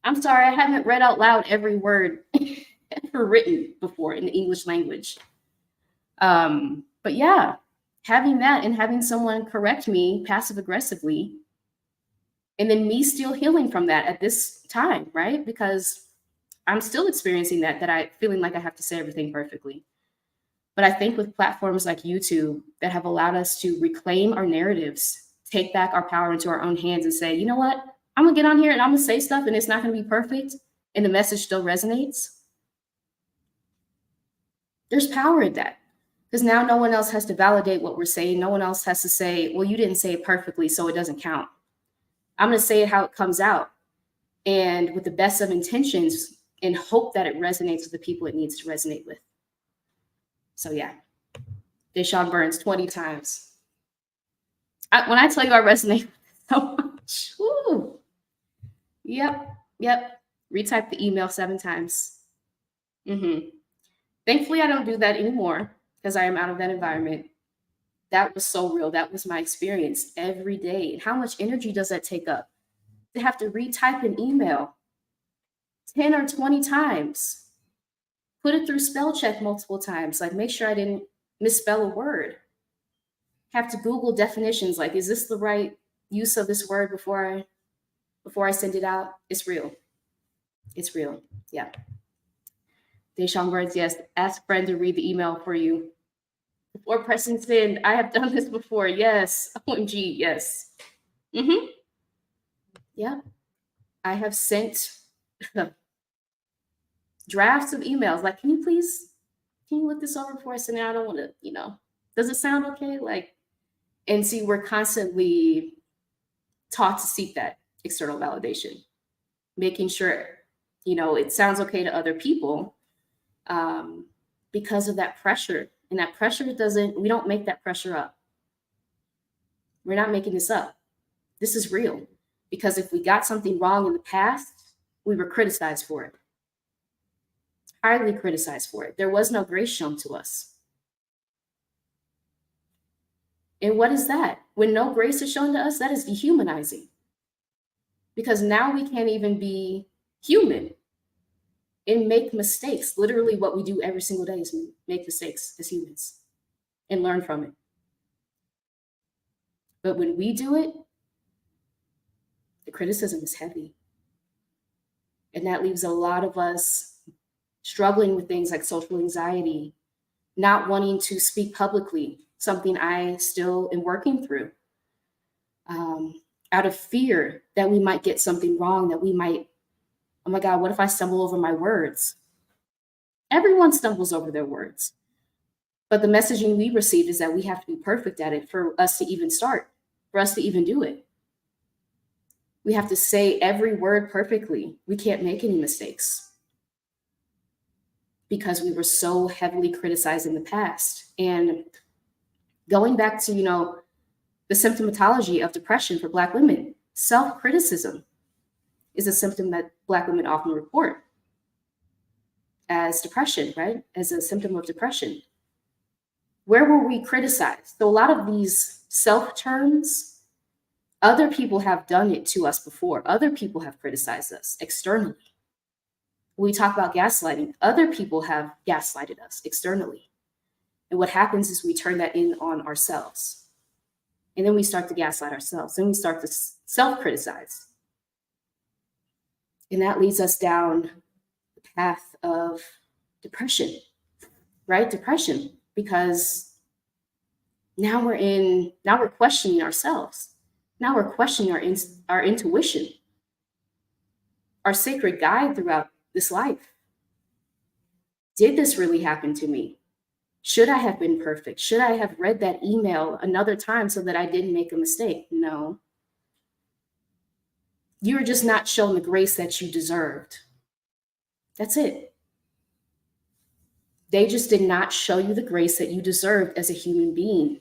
I'm sorry, I haven't read out loud every word ever written before in the English language. But yeah, having that and having someone correct me passive aggressively, and then me still healing from that at this time, right? Because I'm still experiencing that I feeling like I have to say everything perfectly. But I think with platforms like YouTube that have allowed us to reclaim our narratives, take back our power into our own hands and say, you know what? I'm gonna get on here and I'm gonna say stuff and it's not gonna be perfect and the message still resonates. There's power in that. Because now no one else has to validate what we're saying. No one else has to say, well, you didn't say it perfectly, so it doesn't count. I'm going to say it how it comes out, and with the best of intentions, and hope that it resonates with the people it needs to resonate with. So yeah, Deshaun Burns 20 times. When I tell you I resonate so much, woo. Yep. Retype the email 7 times. Thankfully, I don't do that anymore because I am out of that environment. That was so real. That was my experience every day. And how much energy does that take up? To have to retype an email 10 or 20 times, put it through spell check multiple times, like make sure I didn't misspell a word. Have to Google definitions, like, is this the right use of this word before I send it out? It's real. It's real. Yeah. Deshaun Words, yes. Ask friend to read the email for you before pressing send. I have done this before. Yes. OMG. Yes. Yeah. I have sent drafts of emails. Like, can you look this over for us? And I don't want to, does it sound okay? Like, and see, we're constantly taught to seek that external validation, making sure, it sounds okay to other people, because of that pressure. And that pressure we don't make that pressure up. We're not making this up. This is real. Because if we got something wrong in the past, we were criticized for it, highly criticized for it. There was no grace shown to us. And what is that? When no grace is shown to us, that is dehumanizing. Because now we can't even be human and make mistakes. Literally, what we do every single day is make mistakes as humans and learn from it. But when we do it, the criticism is heavy. And that leaves a lot of us struggling with things like social anxiety, not wanting to speak publicly, something I still am working through, out of fear that we might get something wrong, that we might, oh my God, what if I stumble over my words? Everyone stumbles over their words. But the messaging we received is that we have to be perfect at it for us to even start, for us to even do it. We have to say every word perfectly. We can't make any mistakes because we were so heavily criticized in the past. And going back to, the symptomatology of depression for Black women, self-criticism is a symptom that Black women often report as depression, right? As a symptom of depression. Where were we criticized? So a lot of these self-terms, other people have done it to us before. Other people have criticized us externally. When we talk about gaslighting, other people have gaslighted us externally. And what happens is we turn that in on ourselves. And then we start to gaslight ourselves. Then we start to self-criticize. And that leads us down the path of depression, right? Depression, because now we're questioning ourselves. Now we're questioning our intuition, our sacred guide throughout this life. Did this really happen to me? Should I have been perfect? Should I have read that email another time so that I didn't make a mistake? No. You were just not shown the grace that you deserved. That's it. They just did not show you the grace that you deserved as a human being.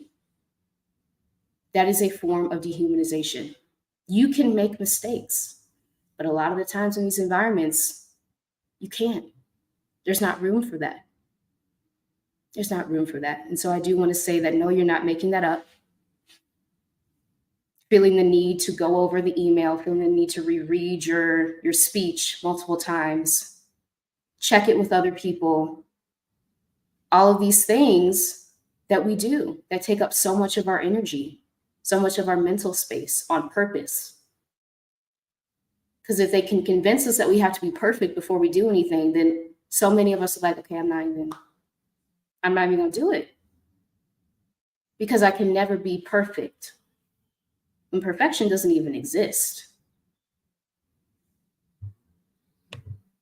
That is a form of dehumanization. You can make mistakes, but a lot of the times in these environments, you can't. There's not room for that. There's not room for that. And so I do want to say that no, you're not making that up. Feeling the need to go over the email, feeling the need to reread your speech multiple times, check it with other people. All of these things that we do that take up so much of our energy, so much of our mental space on purpose. Because if they can convince us that we have to be perfect before we do anything, then so many of us are like, okay, I'm not even going to do it because I can never be perfect. And perfection doesn't even exist.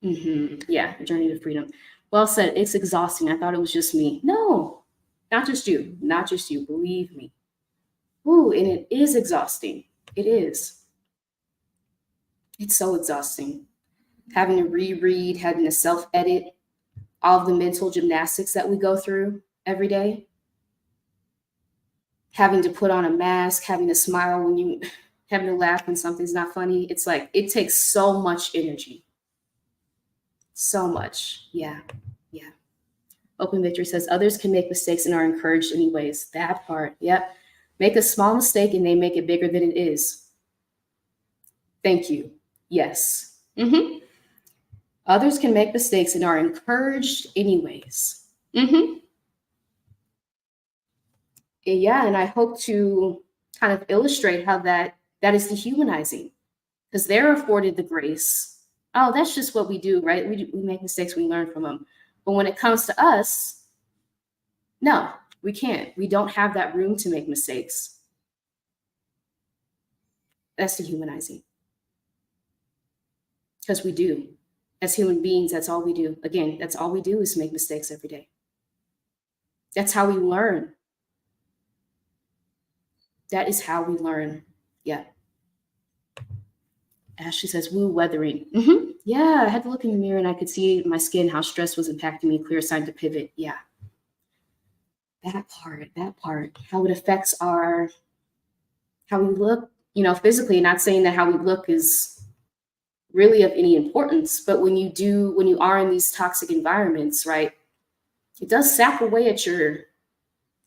Yeah, journey to freedom. Well said. It's exhausting. I thought it was just me. No, not just you. Not just you. Believe me. Ooh, and it is exhausting. It is. It's so exhausting. Having to reread, having to self-edit, all of the mental gymnastics that we go through every day. Having to put on a mask, having to smile when you, having to laugh when something's not funny. It's like, it takes so much energy. So much. Yeah. Open Victory says, others can make mistakes and are encouraged anyways. That part. Yep. Make a small mistake and they make it bigger than it is. Thank you. Yes. Others can make mistakes and are encouraged anyways. Yeah, and I hope to kind of illustrate how that is dehumanizing, because they're afforded the grace. Oh, that's just what we do, right? We make mistakes, we learn from them. But when it comes to us, no, we can't. We don't have that room to make mistakes. That's dehumanizing. Because we do. As human beings, that's all we do. Again, that's all we do is make mistakes every day. That's how we learn. That is how we learn. Yeah. Ashley says, woo, weathering. Yeah, I had to look in the mirror and I could see my skin, how stress was impacting me, clear sign to pivot. Yeah. That part, how it affects how we look, physically, not saying that how we look is really of any importance, but when you are in these toxic environments, right, it does sap away at your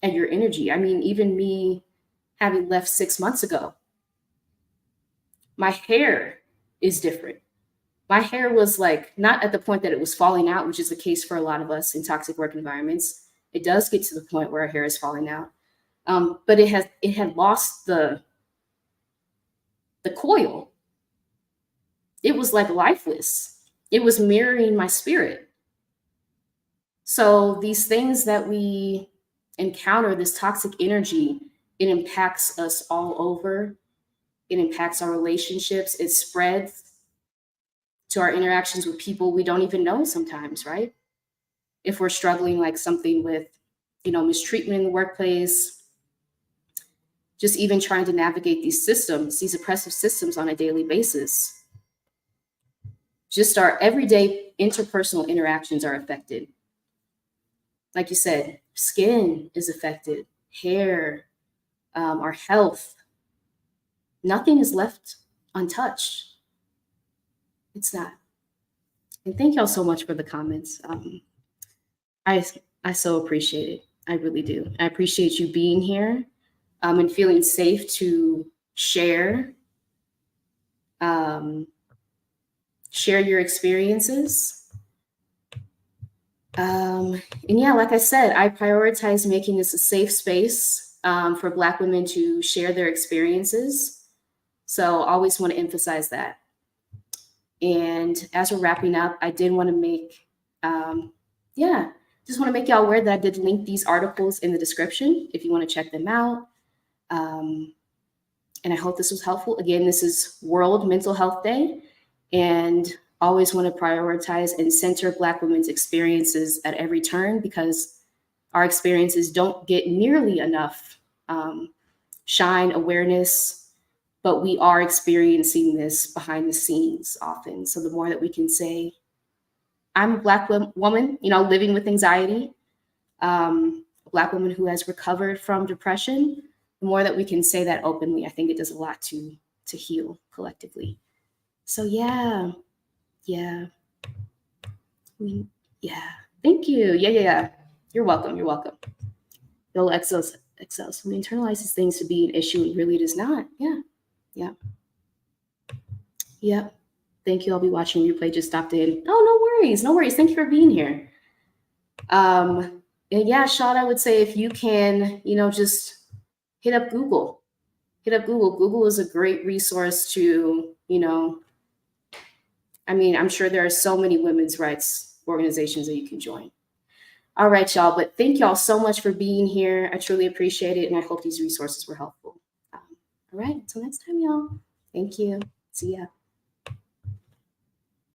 energy. I mean, even me having left 6 months ago, my hair is different. My hair was like not at the point that it was falling out, which is the case for a lot of us in toxic work environments. It does get to the point where our hair is falling out, but it had lost the coil. It was like lifeless. It was mirroring my spirit. So these things that we encounter, this toxic energy, it impacts us all over. It impacts our relationships. It spreads to our interactions with people we don't even know sometimes, right? If we're struggling like something with, mistreatment in the workplace, just even trying to navigate these systems, these oppressive systems on a daily basis. Just our everyday interpersonal interactions are affected. Like you said, skin is affected, hair, our health. Nothing is left untouched. It's not. And thank y'all so much for the comments. I so appreciate it. I really do. I appreciate you being here and feeling safe to share your experiences. And yeah, like I said, I prioritize making this a safe space for Black women to share their experiences. So I always want to emphasize that. And as we're wrapping up, I did want to make, just want to make y'all aware that I did link these articles in the description if you want to check them out. And I hope this was helpful. Again, this is World Mental Health Day, and always want to prioritize and center Black women's experiences at every turn, because our experiences don't get nearly enough shine, awareness, but we are experiencing this behind the scenes often. So the more that we can say, I'm a Black woman, living with anxiety, a Black woman who has recovered from depression, the more that we can say that openly, I think it does a lot to heal collectively. So yeah. Thank you. Yeah. You're welcome. Bill excels. So we internalize these things to be an issue, and really it is not. Yeah. Thank you. I'll be watching replay. Just stopped in. Oh, no worries. Thank you for being here. And yeah, Sean, I would say if you can, just hit up Google. Google is a great resource to, I'm sure there are so many women's rights organizations that you can join. All right, y'all. But thank y'all so much for being here. I truly appreciate it. And I hope these resources were helpful. All right. Until next time, y'all. Thank you. See ya.